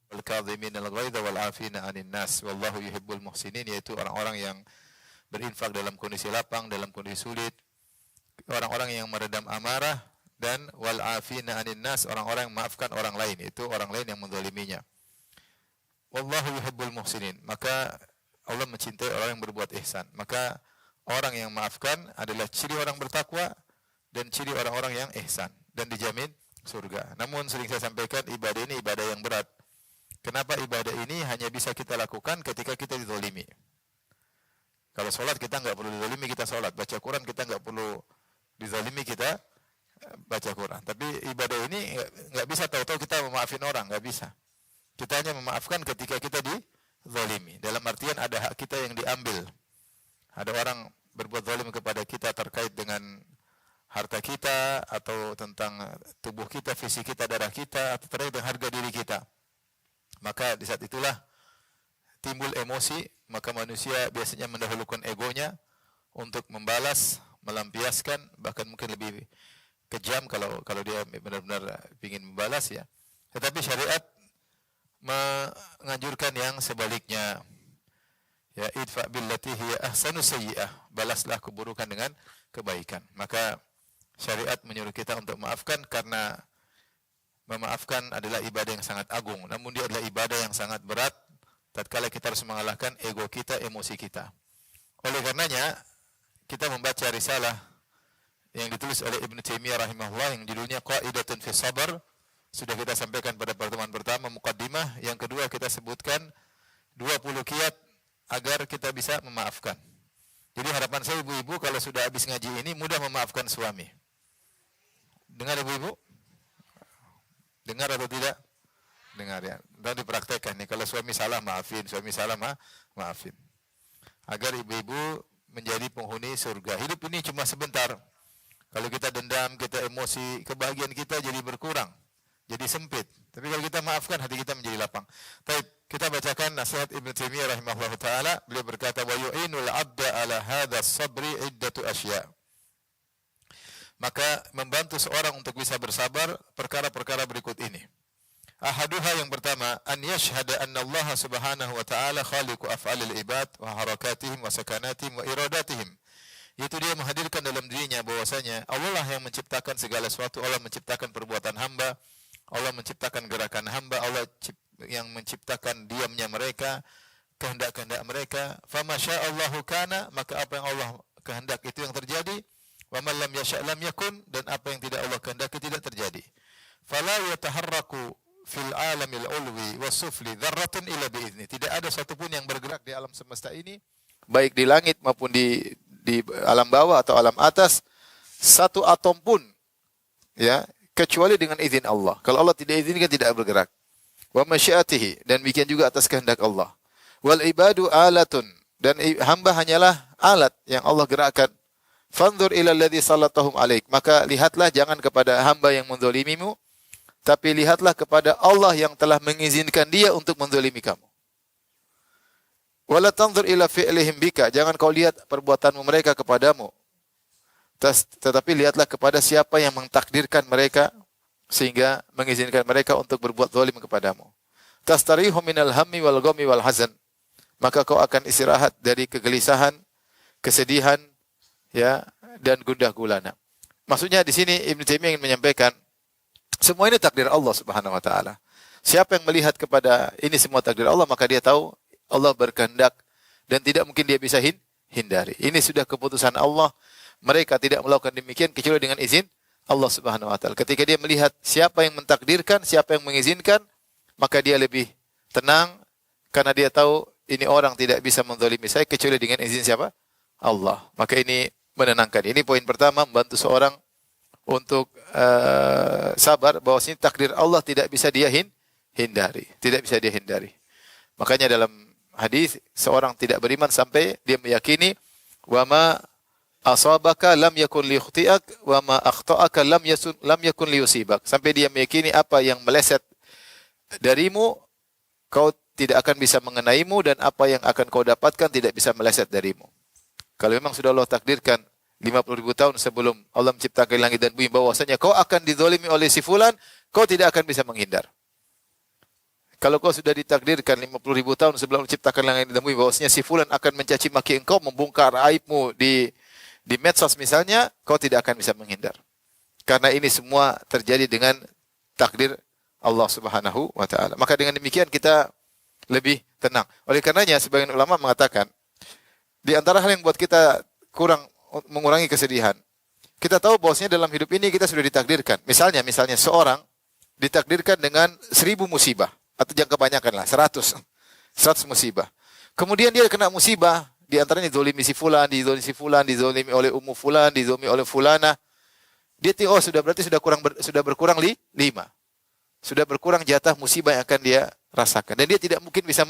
wal kadhimin al-ghaidha wal 'afina 'anil nas wallahu yuhibbul muhsinin, yaitu orang-orang yang berinfak dalam kondisi lapang, dalam kondisi sulit, orang-orang yang meredam amarah, dan wal 'afina 'anil nas, orang-orang yang memaafkan orang lain, itu orang lain yang menzaliminya. Wallahu yuhibbul muhsinin, maka Allah mencintai orang yang berbuat ihsan. Maka orang yang memaafkan adalah ciri orang bertakwa dan ciri orang-orang yang ihsan dan dijamin surga. Namun sering saya sampaikan, ibadah ini ibadah yang berat. Kenapa ibadah ini hanya bisa kita lakukan ketika kita dizalimi? Kalau sholat kita nggak perlu dizalimi, kita sholat. Baca Quran kita nggak perlu dizalimi, kita baca Quran. Tapi ibadah ini nggak bisa tahu-tahu kita memaafin orang, nggak bisa. Kita hanya memaafkan ketika kita dizalimi. Dalam artian ada hak kita yang diambil. Ada orang berbuat zalim kepada kita terkait dengan harta kita, atau tentang tubuh kita, fisik kita, darah kita, atau terkait dengan harga diri kita. Maka di saat itulah timbul emosi, maka manusia biasanya mendahulukan egonya untuk membalas, melampiaskan, bahkan mungkin lebih kejam kalau dia benar-benar ingin membalas ya. Tetapi syariat menganjurkan yang sebaliknya. Ya, idfa billati hiya ahsanu sayyi'ah, balaslah keburukan dengan kebaikan. Maka syariat menyuruh kita untuk memaafkan, karena memaafkan adalah ibadah yang sangat agung, namun dia adalah ibadah yang sangat berat tatkala kita harus mengalahkan ego kita, emosi kita. Oleh karenanya kita membaca risalah yang ditulis oleh Ibnu Taimiyah rahimahullah yang judulnya Qaidatun fi Sabr. Sudah kita sampaikan pada pertemuan pertama, muqaddimah. Yang kedua kita sebutkan 20 kiat agar kita bisa memaafkan. Jadi harapan saya ibu-ibu kalau sudah habis ngaji ini mudah memaafkan suami. Dengar ibu-ibu? Dengar atau tidak? Dengar ya. Dan dipraktekkan nih, kalau suami salah maafin, suami salah maafin. Agar ibu-ibu menjadi penghuni surga. Hidup ini cuma sebentar. Kalau kita dendam, kita emosi, kebahagiaan kita jadi berkurang, jadi sempit. Tapi kalau kita maafkan, hati kita menjadi lapang. Baik, kita bacakan nasihat Ibnu Taimiyah rahimahullah taala. Beliau berkata, wa yu'inul 'abda 'ala hadha sabri iddatu asya'. Maka membantu seorang untuk bisa bersabar perkara-perkara berikut ini. Ahaduha, yang pertama, an yashhada anna Allah subhanahu wa ta'ala khaliqu af'alil ibad wa harakatihim wa sakanatihim wa iradatihim. Yaitu dia menghadirkan dalam dirinya bahwasanya Allah lah yang menciptakan segala sesuatu, Allah menciptakan perbuatan hamba, Allah menciptakan gerakan hamba, Allah yang menciptakan diamnya mereka, kehendak-kehendak mereka. Fama sya'allahu kana, maka apa yang Allah kehendak itu yang terjadi. Wa man lam yasha' lam yakun, dan apa yang tidak Allah kehendaki tidak terjadi. Fala yataharraku fil alamil ulwi wasufli dzarratun illa bi'izni. Tidak ada satupun yang bergerak di alam semesta ini, baik di langit maupun di alam bawah atau alam atas, satu atom pun ya, kecuali dengan izin Allah. Kalau Allah tidak izinkan, tidak bergerak. Wa masyiatihi, dan demikian juga atas kehendak Allah. Wal ibadu alatun, dan hamba hanyalah alat yang Allah gerakkan. Fanzur ila alladhi sallatahum alaik, maka lihatlah jangan kepada hamba yang menzalimimu, tapi lihatlah kepada Allah yang telah mengizinkan dia untuk menzalimi kamu. Wala tanzur ila fi'lihim bika, jangan kau lihat perbuatanmu mereka kepadamu, tetapi lihatlah kepada siapa yang mentakdirkan mereka sehingga mengizinkan mereka untuk berbuat zalim kepadamu. Tastarihu minal hammi wal ghammi wal hazan, maka kau akan istirahat dari kegelisahan, kesedihan, ya, dan gundah gulana. Maksudnya di sini Ibnu Taimiyah ingin menyampaikan semua ini takdir Allah Subhanahu wa taala. Siapa yang melihat kepada ini semua takdir Allah, maka dia tahu Allah berkehendak dan tidak mungkin dia bisa hindari. Ini sudah keputusan Allah. Mereka tidak melakukan demikian kecuali dengan izin Allah Subhanahu wa taala. Ketika dia melihat siapa yang mentakdirkan, siapa yang mengizinkan, maka dia lebih tenang karena dia tahu ini orang tidak bisa menzalimi saya kecuali dengan izin siapa? Allah. Maka ini menenangkan. Ini poin pertama, membantu seorang untuk sabar bahwa ini takdir Allah tidak bisa dia hindari, tidak bisa dia hindari. Makanya dalam hadis seorang tidak beriman sampai dia meyakini wa ma asabaka lam yakun liyukhti'ak wa ma akhta'aka lam yakun liyusibak. Sampai dia meyakini apa yang meleset darimu kau tidak akan bisa mengenaimu, dan apa yang akan kau dapatkan tidak bisa meleset darimu. Kalau memang sudah Allah takdirkan 50.000 tahun sebelum Allah menciptakan langit dan bumi bahwasanya kau akan dizalimi oleh si fulan, kau tidak akan bisa menghindar. Kalau kau sudah ditakdirkan 50.000 tahun sebelum menciptakan langit dan bumi, bahwasanya si fulan akan mencaci maki engkau, membongkar aibmu di medsos misalnya, kau tidak akan bisa menghindar. Karena ini semua terjadi dengan takdir Allah Subhanahu wa taala. Maka dengan demikian kita lebih tenang. Oleh karenanya sebagian ulama mengatakan, di antara hal yang buat kita kurang mengurangi kesedihan, kita tahu bahwasanya dalam hidup ini kita sudah ditakdirkan. Misalnya seorang ditakdirkan dengan 1000 musibah. Atau jangan kebanyakan lah, 100 musibah. Kemudian dia kena musibah, di antaranya dizolimi si fulan, dizolimi oleh ummu fulan, dizolimi oleh fulana. Dia tengok, berarti sudah berkurang 5. Sudah berkurang jatah musibah yang akan dia rasakan. Dan dia tidak mungkin bisa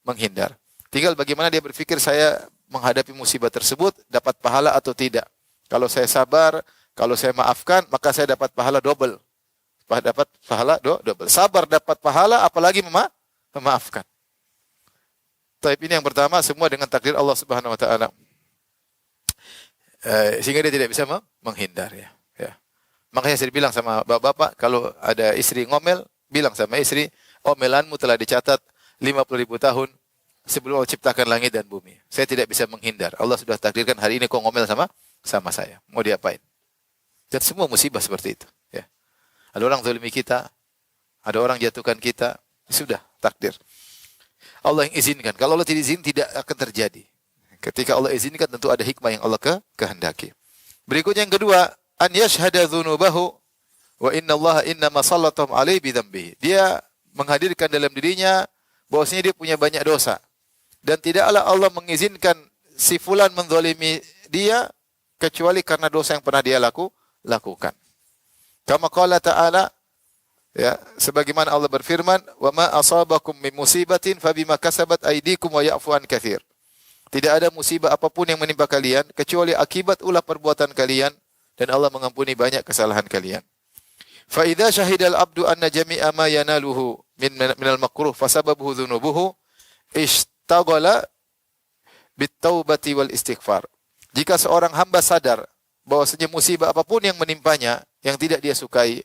menghindar. Tinggal bagaimana dia berpikir, saya menghadapi musibah tersebut dapat pahala atau tidak. Kalau saya sabar, kalau saya maafkan, maka saya dapat pahala double. Dapat pahala double. Sabar dapat pahala, apalagi memaafkan. Tapi ini yang pertama, semua dengan takdir Allah Subhanahu wa taala. Sehingga dia tidak bisa menghindar ya. Makanya saya bilang sama bapak-bapak, kalau ada istri ngomel, bilang sama istri, omelanmu telah dicatat 50.000 tahun sebelum Allah ciptakan langit dan bumi. Saya tidak bisa menghindar. Allah sudah takdirkan hari ini kau ngomel sama saya. Mau diapain? Dan semua musibah seperti itu. Ya. Ada orang zalimi kita, ada orang jatuhkan kita, sudah takdir. Allah yang izinkan. Kalau Allah tidak izin, tidak akan terjadi. Ketika Allah izinkan, tentu ada hikmah yang Allah kehendaki. Berikutnya yang kedua, an yashhada dzunubahu wa inna Allah innama sallatahum alaihi bidzambihi. Dia menghadirkan dalam dirinya bahwasanya dia punya banyak dosa. Dan tidaklah Allah mengizinkan si fulan menzalimi dia kecuali karena dosa yang pernah dia lakukan. Kama qala ta'ala, ya, sebagaimana Allah berfirman, "Wa ma asabakum min musibatin fabima kasabat aydikum wa ya'fu an katsir." Tidak ada musibah apapun yang menimpa kalian kecuali akibat ulah perbuatan kalian, dan Allah mengampuni banyak kesalahan kalian. Fa idza syahidal abdu anna jami'a ma yanaluhu minal makruh fasababuhu dzunubuhu ishtaghala bit-taubati wal istighfar. Jika seorang hamba sadar bahwasanya musibah apapun yang menimpanya yang tidak dia sukai,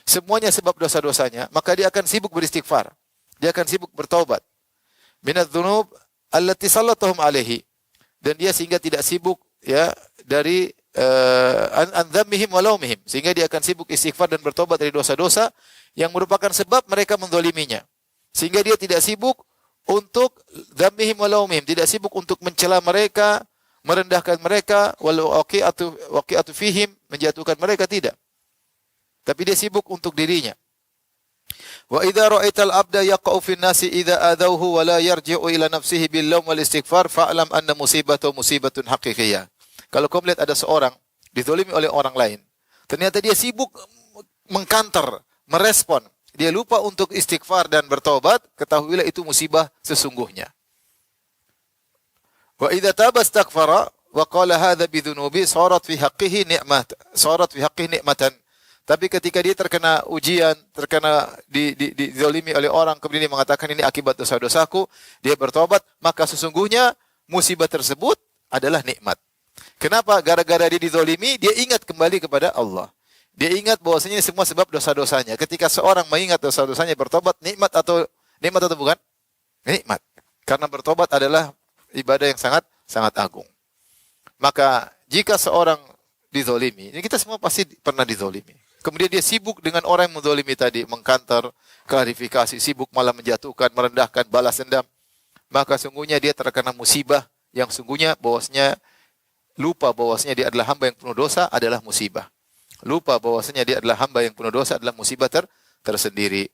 semuanya sebab dosa-dosanya, maka dia akan sibuk beristighfar. Dia akan sibuk bertaubat. Minadz dzunub allati sallatahum alaihi. Dan dia sehingga tidak sibuk ya dari an dhammihim wa laumihim, sehingga dia akan sibuk istighfar dan bertobat dari dosa-dosa yang merupakan sebab mereka menzaliminya. Sehingga dia tidak sibuk untuk dhammihim wa laumihim, tidak sibuk untuk mencela mereka, merendahkan mereka, walau waqi'atu fihim, menjatuhkan mereka, tidak. Tapi dia sibuk untuk dirinya. Wa idza ra'aital abda yaqa'u fin nasi idza adawhu wa la yarji'u ila nafsihi bil laum wal istighfar fa'lam anna musibatahu musibatun haqiqiyah. Kalau kau melihat ada seorang dizalimi oleh orang lain, ternyata dia sibuk mengkanter, merespon, dia lupa untuk istighfar dan bertobat, ketahuilah itu musibah sesungguhnya. Wa idza taba astaghfara wa qala hadza bi dhunubi sarat fi haqqihi ni'matan. Tapi ketika dia terkena ujian, terkena dizalimi oleh orang, kemudian dia mengatakan ini akibat dosa-dosaku, dia bertobat, maka sesungguhnya musibah tersebut adalah nikmat. Kenapa? Gara-gara dia dizalimi, dia ingat kembali kepada Allah. Dia ingat bahwasanya ini semua sebab dosa-dosanya. Ketika seorang mengingat dosa-dosanya, bertobat, nikmat atau bukan? Nikmat. Karena bertobat adalah ibadah yang sangat agung. Maka jika seorang dizalimi, ini kita semua pasti pernah dizalimi. Kemudian dia sibuk dengan orang yang menzalimi tadi, mengkantar, klarifikasi, sibuk malah menjatuhkan, merendahkan, balas dendam. Maka sungguhnya dia terkena musibah yang sungguhnya bahwasanya lupa bahwasanya dia adalah hamba yang penuh dosa adalah musibah. Lupa bahwasanya dia adalah hamba yang penuh dosa adalah musibah tersendiri.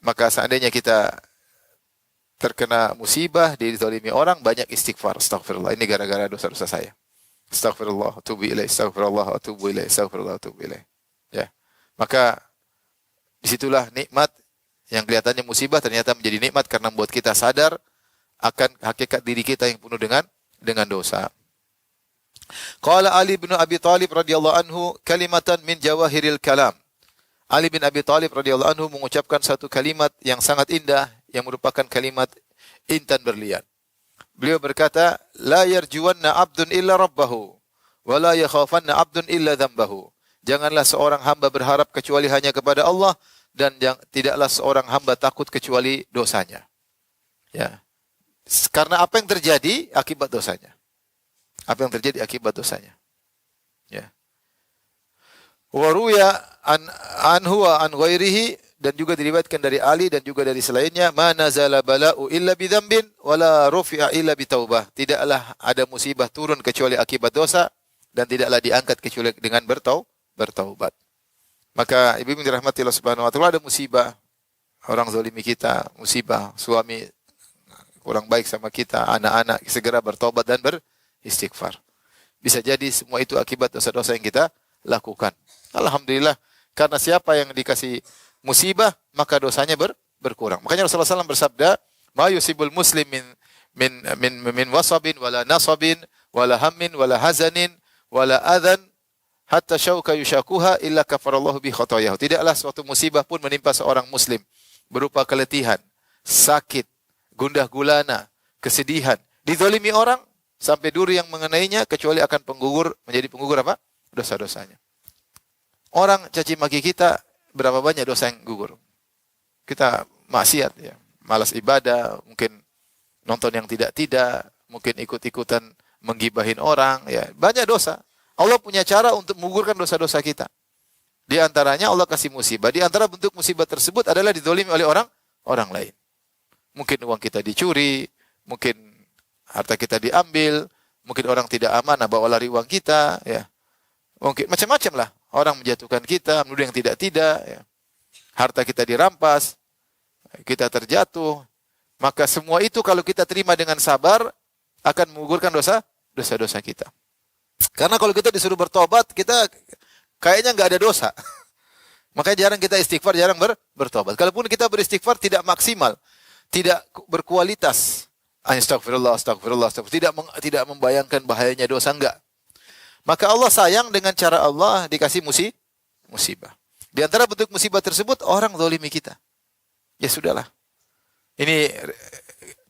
Maka seandainya kita terkena musibah, dizalimi orang, banyak istighfar. Astaghfirullah, ini gara-gara dosa-dosa saya. Astaghfirullah, atubu ilaih, astaghfirullah, atubu ilaih, astaghfirullah, atubu ilaih. Ya. Maka disitulah nikmat yang kelihatannya musibah ternyata menjadi nikmat karena membuat kita sadar akan hakikat diri kita yang penuh dengan dosa. Qala Ali bin Abi Thalib radhiyallahu anhu kalimatan min jawahiril kalam. Ali bin Abi Thalib radhiyallahu anhu mengucapkan satu kalimat yang sangat indah yang merupakan kalimat intan berlian. Beliau berkata, la yarjuwanna 'abdun illa rabbahu wa la yakhafanna 'abdun illa dzambahu. Janganlah seorang hamba berharap kecuali hanya kepada Allah, dan yang tidaklah seorang hamba takut kecuali dosanya. Ya. Karena apa yang terjadi akibat dosanya. Apa yang terjadi akibat dosanya. Ya. Wa ruya anhu wa an ghairihi, dan juga diriwayatkan dari Ali dan juga dari selainnya, ma nazala bala'u illa bidzambin wala rufi'a illa bitaubah. Tidaklah ada musibah turun kecuali akibat dosa, dan tidaklah diangkat kecuali dengan bertaubat. Maka ibu dirahmati Allah Subhanahu wa taala, ada musibah, orang zalimi kita, musibah suami kurang baik sama kita, anak-anak, segera bertobat dan beristighfar. Bisa jadi semua itu akibat dosa-dosa yang kita lakukan. Alhamdulillah, karena siapa yang dikasih musibah, maka dosanya berkurang. Makanya Rasulullah SAW bersabda, "Ma yusibul muslim min wasabin wala nasabin wala hammin wala hazanin wala adhan hatta syauka yushakuha illa kafarallahu bi khotoyahu." Tidaklah suatu musibah pun menimpa seorang muslim berupa keletihan, sakit, gundah gulana, kesedihan, dizalimi orang sampai duri yang mengenainya, kecuali akan menjadi penggugur apa? Dosa-dosanya. Orang caci maki kita, berapa banyak dosa yang gugur. Kita maksiat, ya, malas ibadah, mungkin nonton yang tidak-tidak, mungkin ikut-ikutan menggibahin orang, ya, banyak dosa. Allah punya cara untuk menggugurkan dosa-dosa kita. Di antaranya Allah kasih musibah. Di antara bentuk musibah tersebut adalah dizalimi oleh orang lain. Mungkin uang kita dicuri, mungkin harta kita diambil, mungkin orang tidak amanah bawa lari uang kita, ya. Mungkin macam-macam lah. Orang menjatuhkan kita, menuduh yang tidak-tidak, ya. Harta kita dirampas, kita terjatuh. Maka semua itu kalau kita terima dengan sabar, akan menggugurkan dosa-dosa kita. Karena kalau kita disuruh bertobat, kita kayaknya nggak ada dosa. Makanya jarang kita istighfar, jarang bertobat. Kalaupun kita beristighfar tidak maksimal, tidak berkualitas. Astagfirullah, astagfirullah, astagfirullah. Tidak membayangkan bahayanya dosa, enggak. Maka Allah sayang dengan cara Allah dikasih musibah. Di antara bentuk musibah tersebut, orang zalimi kita. Ya sudahlah. Ini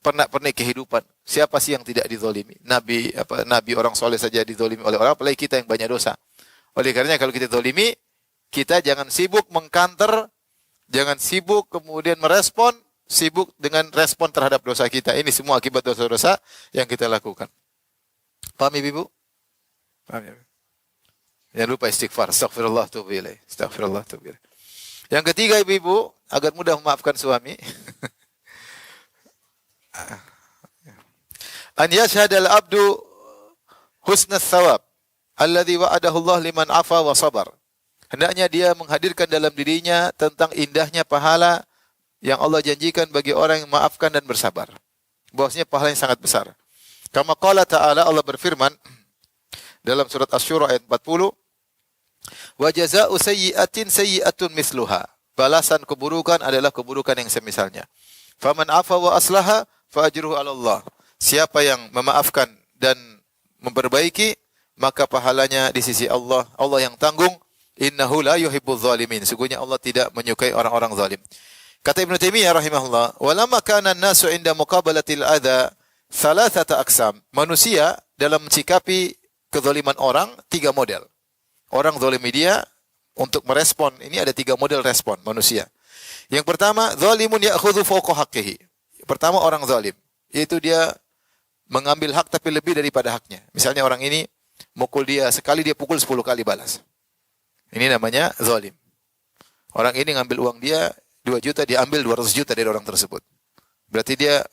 pernak-pernik kehidupan. Siapa sih yang tidak dizalimi? Nabi orang soleh saja dizalimi oleh orang, apalagi kita yang banyak dosa. Oleh karenanya kalau kita zalimi, kita jangan sibuk mengkanter, jangan sibuk kemudian merespon, sibuk dengan respon terhadap dosa kita. Ini semua akibat dosa-dosa yang kita lakukan. Paham Ibu? Paham ya? Jangan lupa istighfar. Astaghfirullah tubuh ilaih. Astaghfirullah tubuh ilaih. Yang ketiga ibu-ibu, agar mudah memaafkan suami. An yashhadal abdu husnas thawab alladhi wa'adahu Allah liman afa wa sabar. Hendaknya dia menghadirkan dalam dirinya tentang indahnya pahala yang Allah janjikan bagi orang yang memaafkan dan bersabar. Bahwasanya pahala yang sangat besar. Kama qala ta'ala, Allah berfirman dalam surat Asy-Syura ayat 40, wa jazaa'u sayyi'atin sayyi'atun misluha. Balasan keburukan adalah keburukan yang semisalnya. Faman afa wa aslaha fa ajruhu 'ala Allah. Siapa yang memaafkan dan memperbaiki, maka pahalanya di sisi Allah. Allah yang tanggung. Innahu la yuhibbuz zalimin. Sesungguhnya Allah tidak menyukai orang-orang zalim. Kata Ibnu Taimiyah rahimahullah, "Walamma kana an-nasu 'inda muqabalatil adza thalathata aqsam." Manusia dalam mencikapi kezaliman orang, 3 model. Orang zalimi dia, untuk merespon, ini ada 3 model respon manusia. Yang pertama, zalimun ya'khudhu fawqa haqqihi. Pertama, orang zalim, yaitu dia mengambil hak tapi lebih daripada haknya. Misalnya orang ini mukul dia sekali, dia pukul 10 kali balas. Ini namanya zalim. Orang ini ngambil uang dia 2 juta, dia ambil 200 juta dari orang tersebut. Berarti dia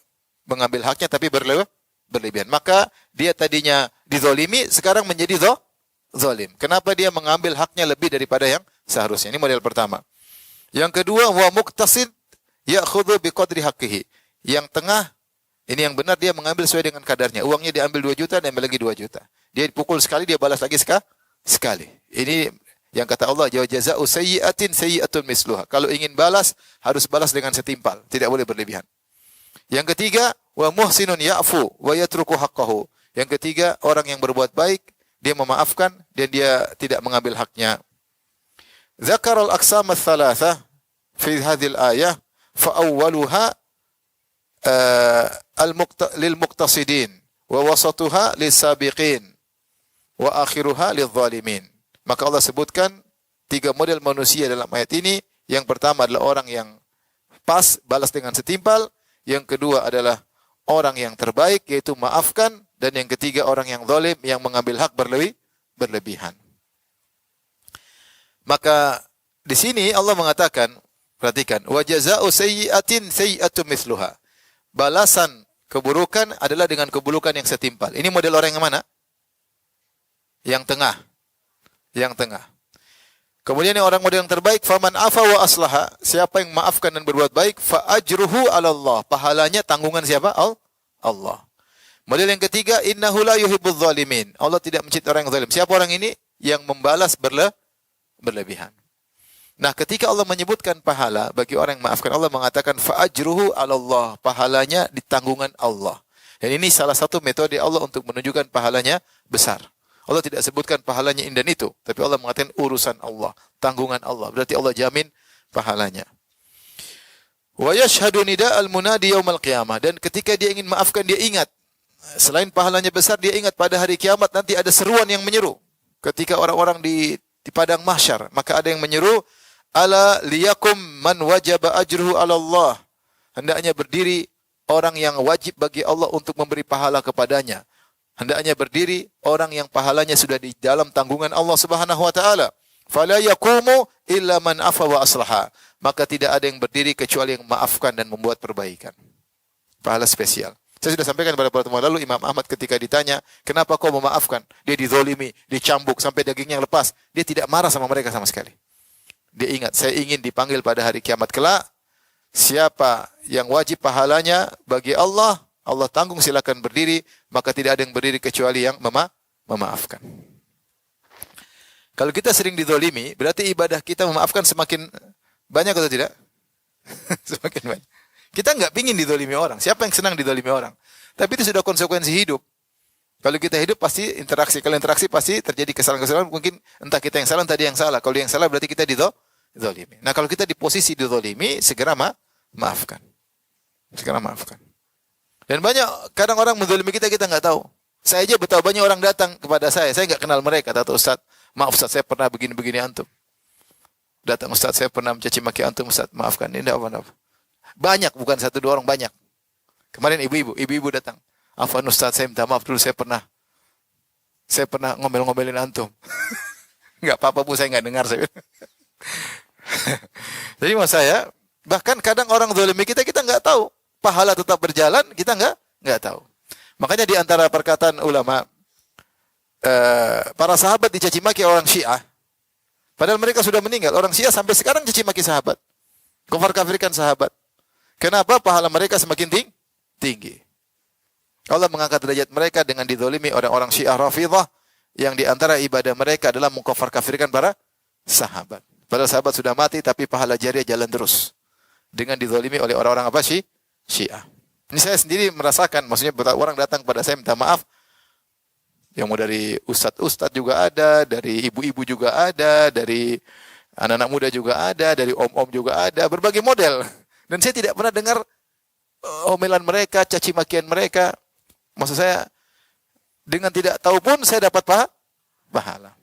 mengambil haknya tapi berlebihan. Maka dia tadinya dizalimi, sekarang menjadi zalim. Kenapa dia mengambil haknya lebih daripada yang seharusnya? Ini model pertama. Yang kedua, wa muqtasid ya'khudhu biqadri haqqihi. Yang tengah, ini yang benar, dia mengambil sesuai dengan kadarnya. Uangnya diambil 2 juta, dia ambil lagi 2 juta. Dia pukul sekali, dia balas lagi sekali. Ini yang kata Allah, jazaa'u sayyi'atin sayyi'atun misluha. Kalau ingin balas, harus balas dengan setimpal, tidak boleh berlebihan. Yang ketiga, wa muhsinun ya'fu wa yatruku haqqahu. Yang ketiga, orang yang berbuat baik, dia memaafkan dan dia tidak mengambil haknya. Dzakara al-aqsam ats-tsalatsah fi hadhil ayah fa awwaluha lil muqtasidin wa wasatuha lis sabiqin wa akhiruha lidh dhalimin. Maka Allah sebutkan 3 model manusia dalam ayat ini. Yang pertama adalah orang yang pas, balas dengan setimpal. Yang kedua adalah orang yang terbaik, yaitu maafkan. Dan yang ketiga orang yang zalim, yang mengambil hak berlebihan. Maka di sini Allah mengatakan, perhatikan, wa jazaa'u sayyi'atin sayyi'atu mithluha. Balasan keburukan adalah dengan keburukan yang setimpal. Ini model orang yang mana? Yang tengah. Yang tengah. Kemudian yang orang model yang terbaik, faman afa wa aslaha, siapa yang maafkan dan berbuat baik, fa ajruhu 'ala Allah. Pahalanya tanggungan siapa? Allah. Model yang ketiga, innahu la yuhibbudz zalimin. Allah tidak mencintai orang yang zalim. Siapa orang ini? Yang membalas berlebihan. Nah, ketika Allah menyebutkan pahala bagi orang yang maafkan, Allah mengatakan fa ajruhu 'ala Allah. Pahalanya di tanggungan Allah. Dan ini salah satu metode Allah untuk menunjukkan pahalanya besar. Allah tidak sebutkan pahalanya ini dan itu, tapi Allah mengatakan urusan Allah, tanggungan Allah. Berarti Allah jamin pahalanya. Wa yashhadu nida'al munadi yaumal qiyamah, dan ketika dia ingin maafkan, dia ingat selain pahalanya besar, dia ingat pada hari kiamat nanti ada seruan yang menyeru. Ketika orang-orang di padang mahsyar, maka ada yang menyeru, ala liyakum man wajaba ajruhu 'ala Allah. Hendaknya berdiri orang yang wajib bagi Allah untuk memberi pahala kepadanya. Hendaknya berdiri orang yang pahalanya sudah di dalam tanggungan Allah Subhanahu wa taala. Fala yaqumu illa man afa wa aslaha. Maka tidak ada yang berdiri kecuali yang maafkan dan membuat perbaikan. Pahala spesial. Saya sudah sampaikan pada pertemuan lalu, Imam Ahmad ketika ditanya, kenapa kau memaafkan? Dia dizolimi, dicambuk sampai dagingnya lepas. Dia tidak marah sama mereka sama sekali. Dia ingat, saya ingin dipanggil pada hari kiamat kelak. Siapa yang wajib pahalanya bagi Allah, Allah tanggung, silakan berdiri. Maka tidak ada yang berdiri kecuali yang memaafkan. Kalau kita sering dizolimi, berarti ibadah kita memaafkan semakin banyak atau tidak? Semakin banyak. Kita nggak pingin dizolimi orang. Siapa yang senang dizolimi orang? Tapi itu sudah konsekuensi hidup. Kalau kita hidup pasti interaksi. Kalau interaksi pasti terjadi kesalahan-kesalahan. Mungkin entah kita yang salah, entah dia yang salah. Kalau dia yang salah berarti kita dizolimi. Nah, kalau kita di posisi dizolimi, segera maafkan. Segera maafkan. Dan banyak kadang orang menzolimi kita nggak tahu. Saya aja betapa banyak orang datang kepada saya nggak kenal mereka. Kata Ustaz, maaf Ustaz, saya pernah begini-begini antum. Datang Ustaz, saya pernah mencaci maki antum Ustaz, maafkan. Ini enggak apa-apa. Banyak, bukan satu dua orang, banyak. Kemarin ibu-ibu datang. Afwan Ustaz, saya minta maaf dulu, saya pernah ngomel-ngomelin antum. Enggak apa-apa Bu, saya enggak dengar. Jadi maksud saya, bahkan kadang orang zalimi kita enggak tahu. Pahala tetap berjalan, kita enggak tahu. Makanya di antara perkataan ulama, para sahabat dicaci maki orang Syiah. Padahal mereka sudah meninggal. Orang Syiah sampai sekarang caci maki sahabat. Kafir-kafirkan sahabat. Kenapa pahala mereka semakin tinggi? Allah mengangkat derajat mereka dengan dizalimi orang-orang Syiah Rafidhah yang di antara ibadah mereka adalah mengkafir-kafirkan para sahabat. Padahal sahabat sudah mati tapi pahala jariah jalan terus dengan dizalimi oleh orang-orang apa Syiah. Ini saya sendiri merasakan, maksudnya orang datang kepada saya minta maaf. Yang mau dari ustadz juga ada, dari ibu-ibu juga ada, dari anak-anak muda juga ada, dari om-om juga ada, berbagai model. Dan saya tidak pernah dengar omelan mereka, caci makian mereka. Maksud saya, dengan tidak tahu pun saya dapat pahala.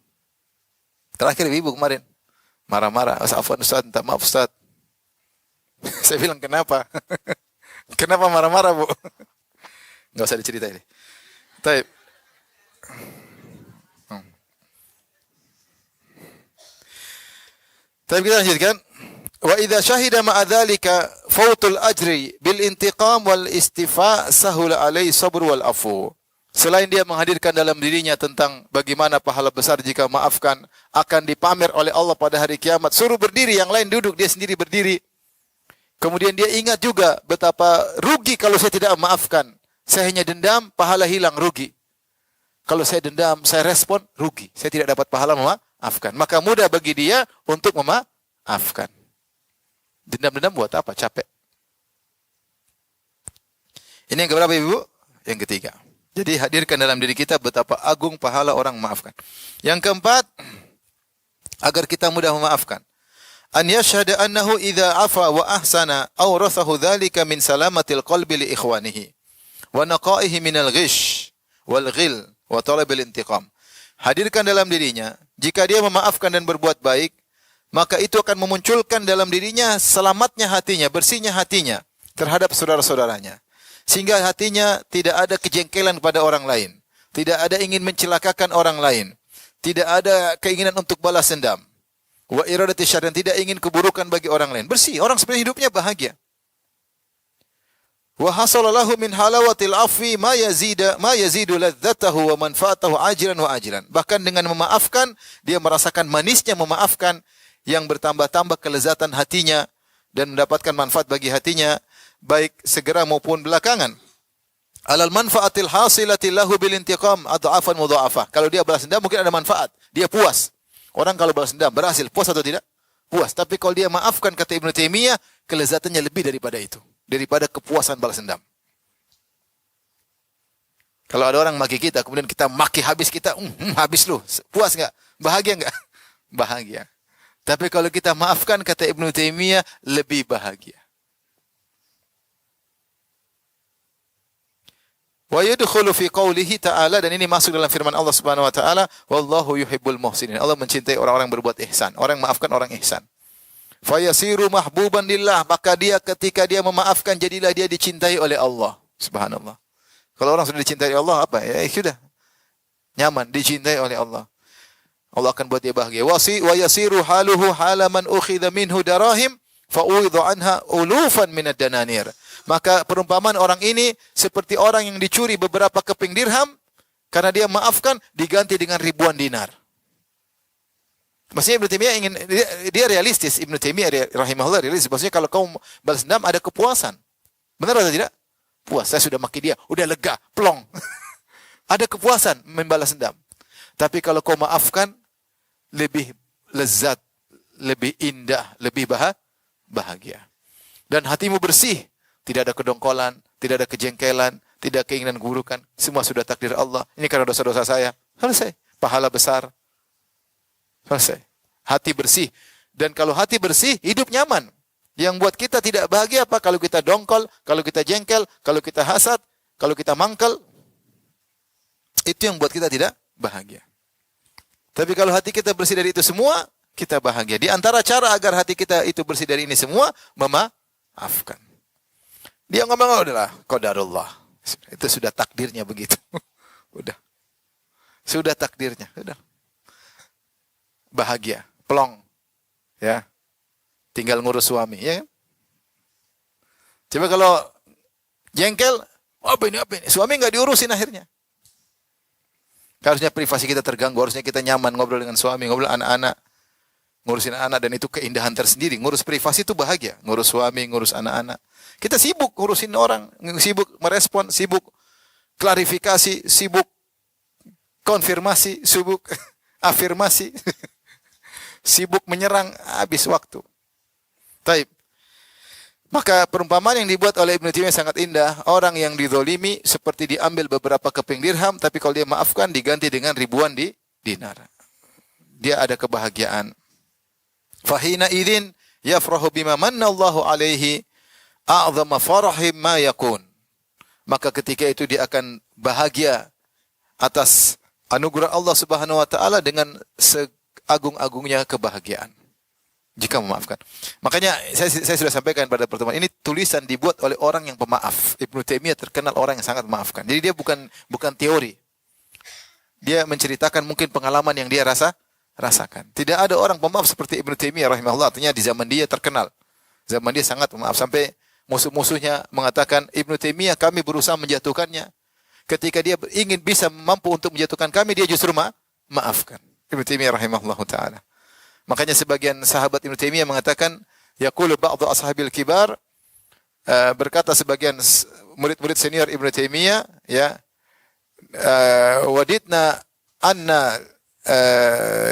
Terakhir ibu kemarin, marah-marah. Afwan Ustaz, minta maaf Ustaz. Saya bilang, kenapa? Kenapa marah-marah Bu? Nggak usah diceritain. Baik. Tapi kita lanjutkan. Wa idza syahida ma'a dzalika fautul ajri bil intiqam wal istifa sahula alai sabr wal afu. Selain dia menghadirkan dalam dirinya tentang bagaimana pahala besar jika maafkan akan dipamer oleh Allah pada hari kiamat. Suruh berdiri, yang lain duduk, dia sendiri berdiri. Kemudian dia ingat juga betapa rugi kalau saya tidak memaafkan. Saya hanya dendam, pahala hilang, rugi. Kalau saya dendam, saya respon, rugi. Saya tidak dapat pahala memaafkan. Maka mudah bagi dia untuk memaafkan. Dendam-dendam buat apa? Capek. Ini yang keberapa Ibu? Yang ketiga. Jadi hadirkan dalam diri kita betapa agung pahala orang memaafkan. Yang keempat, agar kita mudah memaafkan. An yashhada annahu idza afa wa ahsana awrathahu dzalika min salamatil qalbi li ikhwanihi wa naqaihi minal ghish wal ghil wa talabil intiqam. Hadirkan dalam dirinya, jika dia memaafkan dan berbuat baik, maka itu akan memunculkan dalam dirinya selamatnya hatinya, bersihnya hatinya terhadap saudara-saudaranya. Sehingga hatinya tidak ada kejengkelan kepada orang lain. Tidak ada ingin mencelakakan orang lain. Tidak ada keinginan untuk balas dendam. Wa iradati syarr, dan tidak ingin keburukan bagi orang lain. Bersih, orang seperti hidupnya bahagia. Wa hasalallahu min halawatil afwi ma yazidu ladzatahu wa manfaatahu ajilan wa ajilan. Bahkan dengan memaafkan, dia merasakan manisnya memaafkan yang bertambah-tambah kelezatan hatinya dan mendapatkan manfaat bagi hatinya baik segera maupun belakangan. Alal manfaatil hasilati lahu bil intiqam adhafan mudha'afah. Kalau dia balas dendam mungkin ada manfaat, dia puas. Orang kalau balas dendam berhasil, puas atau tidak? Puas. Tapi kalau dia maafkan, kata Ibnu Taimiyah, kelezatannya lebih daripada itu, daripada kepuasan balas dendam. Kalau ada orang maki kita, kemudian kita maki habis, kita habis lu, puas enggak? Bahagia enggak? Bahagia. Tapi kalau kita maafkan, kata Ibnu Taimiyah, lebih bahagia. Wa yadkhulu fi qoulihi ta'ala, dan ini masuk dalam firman Allah Subhanahu wa taala, wallahu yuhibbul muhsinin. Allah mencintai orang-orang berbuat ihsan, orang yang maafkan orang ihsan. Fa yasiru mahbuban lillah, maka dia ketika dia memaafkan jadilah dia dicintai oleh Allah. Subhanallah. Kalau orang sudah dicintai Allah apa? Ya sudah. Nyaman, dicintai oleh Allah. Allah akan buat dia bahagia. Wa yasiru haluhu halaman ukhidha minhu darahim fa uidha anha ulufan minad dananir. Maka perumpamaan orang ini seperti orang yang dicuri beberapa keping dirham, karena dia maafkan diganti dengan ribuan dinar. Maksudnya Ibnu Taimiyah ingin, dia realistis. Ibnu Taimiyah rahimahullah realistis. Maksudnya kalau kamu balas dendam ada kepuasan. Benar atau tidak? Puas. Saya sudah maki dia, udah lega, plong. Ada kepuasan membalas dendam. Tapi kalau kau maafkan, lebih lezat, lebih indah, lebih bahagia. Dan hatimu bersih. Tidak ada kedongkolan, tidak ada kejengkelan, tidak keinginan keburukan. Semua sudah takdir Allah. Ini karena dosa-dosa saya. Selesai. Pahala besar. Selesai. Hati bersih. Dan kalau hati bersih, hidup nyaman. Yang buat kita tidak bahagia apa? Kalau kita dongkol, kalau kita jengkel, kalau kita hasad, kalau kita mangkel. Itu yang buat kita tidak bahagia. Tapi kalau hati kita bersih dari itu semua, kita bahagia. Di antara cara agar hati kita itu bersih dari ini semua, memaafkan. Dia ngomong, udahlah, qadarullah. Itu sudah takdirnya begitu. Udah. Sudah takdirnya. Udah. Bahagia. Plong. Ya. Tinggal ngurus suami. Ya kan? Coba kalau jengkel, apa ini? Suami nggak diurusin akhirnya. Harusnya privasi kita terganggu. Harusnya kita nyaman ngobrol dengan suami, ngobrol anak-anak. Ngurusin anak, dan itu keindahan tersendiri. Ngurus privasi itu bahagia. Ngurus suami, ngurus anak-anak. Kita sibuk ngurusin orang, sibuk merespon, sibuk klarifikasi, sibuk konfirmasi, sibuk afirmasi, sibuk menyerang, habis waktu. Taib. Maka perumpamaan yang dibuat oleh Ibnu Taimiyah sangat indah. Orang yang dizolimi seperti diambil beberapa keping dirham, tapi kalau dia maafkan diganti dengan ribuan dinar. Dia ada kebahagiaan. Fahina idzin yafrahu bima manna Allahu alaihi a'zama farahim ma yakun. Maka ketika itu dia akan bahagia atas anugerah Allah Subhanahu wa taala dengan seagung-agungnya kebahagiaan jika memaafkan. Makanya saya sudah sampaikan pada pertemuan ini, tulisan dibuat oleh orang yang pemaaf. Ibnu Taimiyah terkenal orang yang sangat memaafkan. Jadi dia bukan teori. Dia menceritakan mungkin pengalaman yang dia rasakan. Tidak ada orang pemaaf seperti Ibnu Taimiyah rahimahullah. Artinya di zaman dia terkenal. Zaman dia sangat pemaaf sampai musuh-musuhnya mengatakan, Ibnu Taimiyah kami berusaha menjatuhkannya. Ketika dia ingin bisa mampu untuk menjatuhkan kami, dia justru maafkan. Ibnu Taimiyah rahimahullah ta'ala. Makanya sebagian sahabat Ibnu Taimiyah mengatakan, yaqulu ba'du ashabil kibar, berkata sebagian murid-murid senior Ibnu Taimiyah, ya, wadidna anna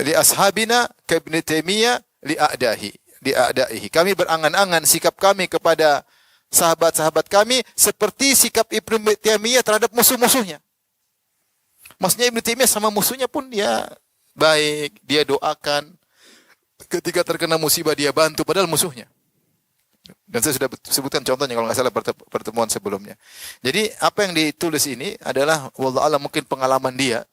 li ashabina ka Ibnu Taimiyah li a'dahi. Kami berangan-angan sikap kami kepada sahabat-sahabat kami seperti sikap Ibnu Taimiyah terhadap musuh-musuhnya. Maksudnya Ibnu Taimiyah sama musuhnya pun dia baik, dia doakan. Ketika terkena musibah dia bantu, padahal musuhnya. Dan saya sudah sebutkan contohnya kalau nggak salah pertemuan sebelumnya. Jadi apa yang ditulis ini adalah wallahu a'lam mungkin pengalaman dia,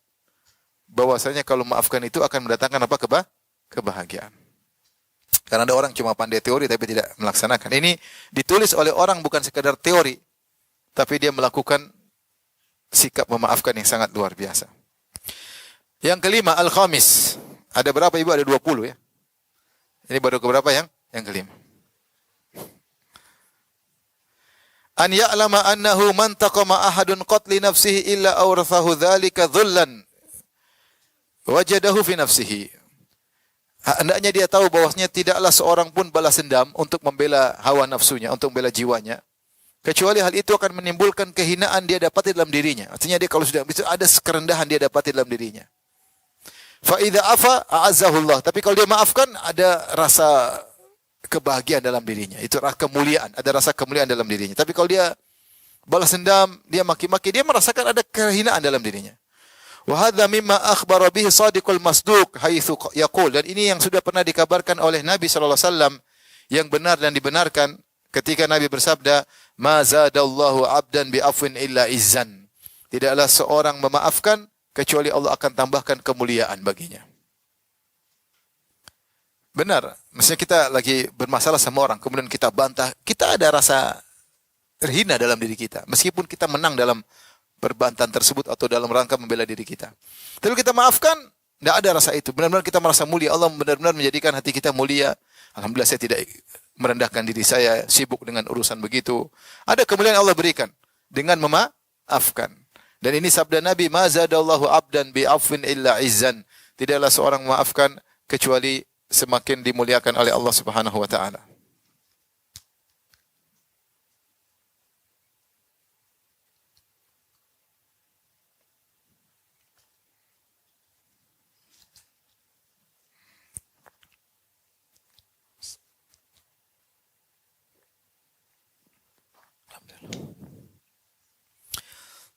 bahwasanya kalau maafkan itu akan mendatangkan apa? Kebahagiaan. Karena ada orang cuma pandai teori tapi tidak melaksanakan. Ini ditulis oleh orang bukan sekedar teori, tapi dia melakukan sikap memaafkan yang sangat luar biasa. Yang kelima, al-khamis. Ada berapa ibu? Ada 20 ya. Ini baru keberapa yang kelima. An ya'lama annahu man taqama ahadun qatli nafsihi illa awrathahu dzalika dhullan wajadahu fi nafsihi. Hendaknya dia tahu bahwasanya tidaklah seorang pun balas dendam untuk membela hawa nafsunya, untuk membela jiwanya, kecuali hal itu akan menimbulkan kehinaan dia dapati dalam dirinya. Artinya dia kalau sudah itu ada kerendahan dia dapati dalam dirinya. Fa idza afa a'azzahu Allah. Tapi kalau dia maafkan ada rasa kebahagiaan dalam dirinya. Itu kemuliaan, ada rasa kemuliaan dalam dirinya. Tapi kalau dia balas dendam, dia maki-maki, dia merasakan ada kehinaan dalam dirinya. Wa hadza mimma akhbara bihi shadiqul masduq haitsu yaqul, dan ini yang sudah pernah dikabarkan oleh Nabi sallallahu alaihi wasallam yang benar dan dibenarkan ketika Nabi bersabda, "Ma zadallahu 'abdan bi afwin illa izzan." Tidaklah seorang memaafkan kecuali Allah akan tambahkan kemuliaan baginya. Benar, maksudnya kita lagi bermasalah sama orang, kemudian kita bantah, kita ada rasa terhina dalam diri kita, meskipun kita menang dalam perbantahan tersebut atau dalam rangka membela diri kita. Tapi kita maafkan, tidak ada rasa itu. Benar-benar kita merasa mulia. Allah benar-benar menjadikan hati kita mulia. Alhamdulillah saya tidak merendahkan diri saya, sibuk dengan urusan begitu. Ada kemuliaan Allah berikan dengan memaafkan. Dan ini sabda Nabi, "Ma zadallahu 'abdan bi afwin illa izzan." Tidaklah seorang memaafkan kecuali semakin dimuliakan oleh Allah Subhanahu wa taala.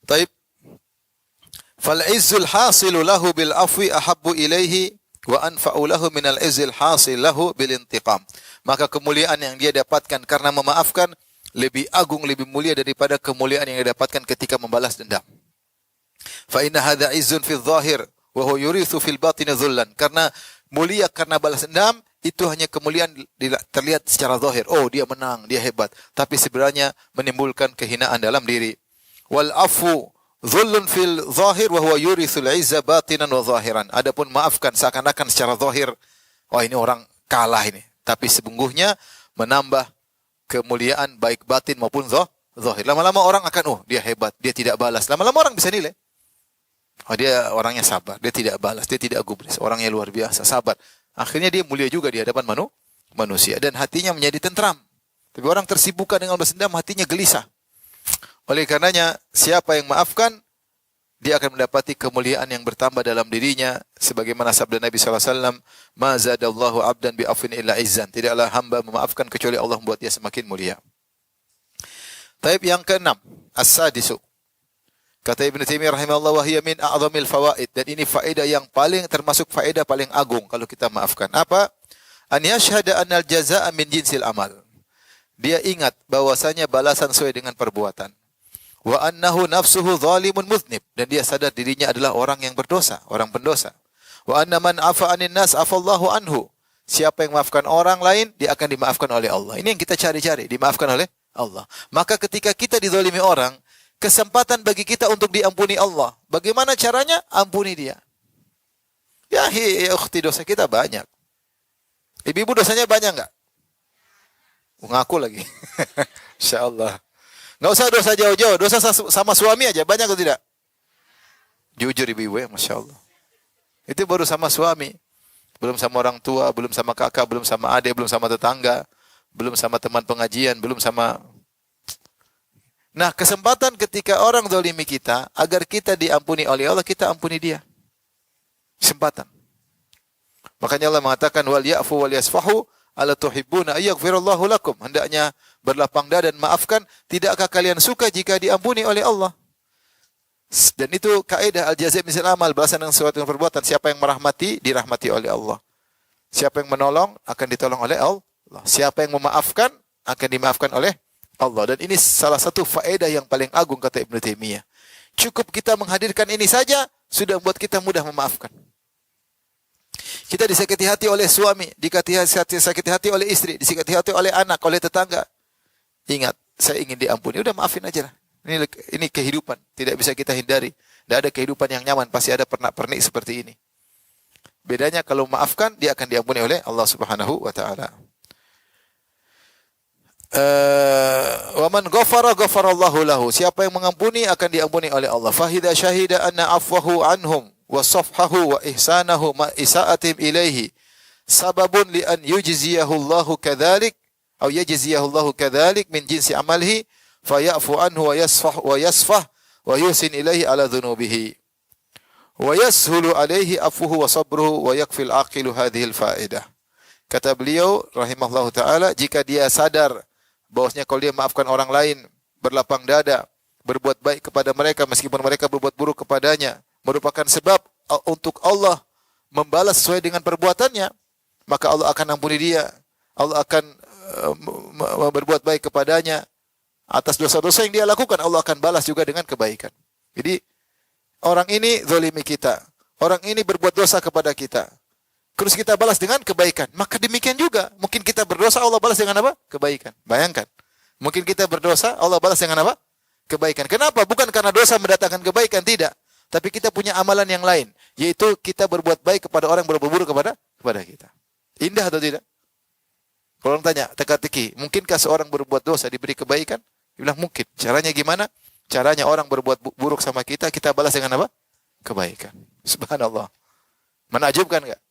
Taib. Fal izzul hasilu lahu bil afwi ahabbu ilaihi wa anfa'u lahu min al izzil hasil lahu bil intiqam. Maka kemuliaan yang dia dapatkan karena memaafkan lebih agung, lebih mulia daripada kemuliaan yang dia dapatkan ketika membalas dendam. Fa inna hadza izzun fi dhahir wa huwa yurithu fil batin dhullan. Karena mulia karena balas dendam itu hanya kemuliaan terlihat secara zahir. Oh, dia menang, dia hebat, tapi sebenarnya menimbulkan kehinaan dalam diri. Wal afu dhullun fil zahir wa huwa yurithul izza batinan wa zahiran. Adapun maafkan seakan-akan secara zahir, oh ini orang kalah ini, tapi sesungguhnya menambah kemuliaan baik batin maupun zahir. Lama-lama orang akan, oh dia hebat, dia tidak balas. Lama-lama orang bisa nilai, oh dia orangnya sabar, dia tidak balas, dia tidak gubris, orangnya luar biasa, sabar. Akhirnya dia mulia juga di hadapan manusia dan hatinya menjadi tentram. Tapi orang tersibukkan dengan balas dendam, hatinya gelisah. Oleh karenanya, siapa yang maafkan, dia akan mendapati kemuliaan yang bertambah dalam dirinya. Sebagaimana sabda Nabi SAW, "Ma zadallahu 'abdan bi afwin illa izzan." Tidaklah hamba memaafkan kecuali Allah membuat dia semakin mulia. Taib yang keenam, as-sadisu. Kata Ibnu Taimiyah rahimahullah, "Wa hiya min a'zamil fawaid." Dan ini faedah yang paling termasuk faedah paling agung kalau kita maafkan. Apa? An yashhada annal jazaa'a min jinsil amal. Dia ingat bahwasanya balasan sesuai dengan perbuatan. Wa annahu nafsuhu zalimun mudznib, dan dia sadar dirinya adalah orang yang berdosa, orang pendosa. Wa anna man afa 'anin nas afallahu anhu. Siapa yang memaafkan orang lain, dia akan dimaafkan oleh Allah. Ini yang kita cari-cari, dimaafkan oleh Allah. Maka ketika kita dizalimi orang, kesempatan bagi kita untuk diampuni Allah. Bagaimana caranya? Ampuni dia. Ya ukhti, dosa kita banyak. Ibu-ibu dosanya banyak enggak? Ngaku lagi. Insyaallah. Enggak usah dosa jauh-jauh, dosa sama suami aja banyak atau tidak? Jujur ibu-ibu ya, Masya Allah. Itu baru sama suami. Belum sama orang tua, belum sama kakak, belum sama adik, belum sama tetangga, belum sama teman pengajian, belum sama... Nah, kesempatan ketika orang zalimi kita, agar kita diampuni oleh Allah, kita ampuni dia. Kesempatan. Makanya Allah mengatakan, "Wal ya'fu wal yasfahu, ala tuhibbuna ayaghfirallahu lakum." Hendaknya berlapang dada dan maafkan. Tidakkah kalian suka jika diampuni oleh Allah? Dan itu kaidah al-jazaa' min amal, balasan dengan sesuatu yang perbuatan. Siapa yang merahmati, dirahmati oleh Allah. Siapa yang menolong, akan ditolong oleh Allah. Siapa yang memaafkan, akan dimaafkan oleh Allah. Dan ini salah satu faedah yang paling agung kata Ibnu Taimiyah. Cukup kita menghadirkan ini saja, sudah membuat kita mudah memaafkan. Kita disakiti hati oleh suami, disakiti hati oleh istri, disakiti hati oleh anak, oleh tetangga. Ingat, saya ingin diampuni. Udah maafin aja lah. Ini kehidupan, tidak bisa kita hindari. Tidak ada kehidupan yang nyaman, pasti ada pernak-pernik seperti ini. Bedanya kalau maafkan, dia akan diampuni oleh Allah Subhanahu wa taala. Wa man ghafara ghafarallahu lahu. Siapa yang mengampuni akan diampuni oleh Allah. Fahida syahida anna afwahu anhum wa safhahu wa ihsanahu ma isa'atim ilaihi sababun li an yujziyahu Allahu kadzalik atau yajziyahu Allahu kadzalik min jinsi amalihi fayafu anhu wa yasfah wa yusin ilaihi ala dhunubihi wa yashulu alaihi afuhu wa sabruhu wa yakfil aqilu hadhil faedah. Kata beliau rahimahullahu taala, jika dia sadar bahwasanya kalau dia maafkan orang lain, berlapang dada, berbuat baik kepada mereka meskipun mereka berbuat buruk kepadanya, merupakan sebab untuk Allah membalas sesuai dengan perbuatannya, maka Allah akan ampuni dia. Allah akan berbuat baik kepadanya atas dosa-dosa yang dia lakukan. Allah akan balas juga dengan kebaikan. Jadi orang ini zalimi kita, orang ini berbuat dosa kepada kita, terus kita balas dengan kebaikan. Maka demikian juga, mungkin kita berdosa, Allah balas dengan apa? Kebaikan. Bayangkan, mungkin kita berdosa, Allah balas dengan apa? Kebaikan. Kenapa? Bukan karena dosa mendatangkan kebaikan, tidak. Tapi kita punya amalan yang lain, yaitu kita berbuat baik kepada orang yang berbuat buruk kepada kita. Indah atau tidak? Kalau orang tanya, teka-teki, mungkinkah seorang berbuat dosa diberi kebaikan? Dia bilang mungkin. Caranya gimana? Caranya orang berbuat buruk sama kita, kita balas dengan apa? Kebaikan. Subhanallah. Menakjubkan enggak?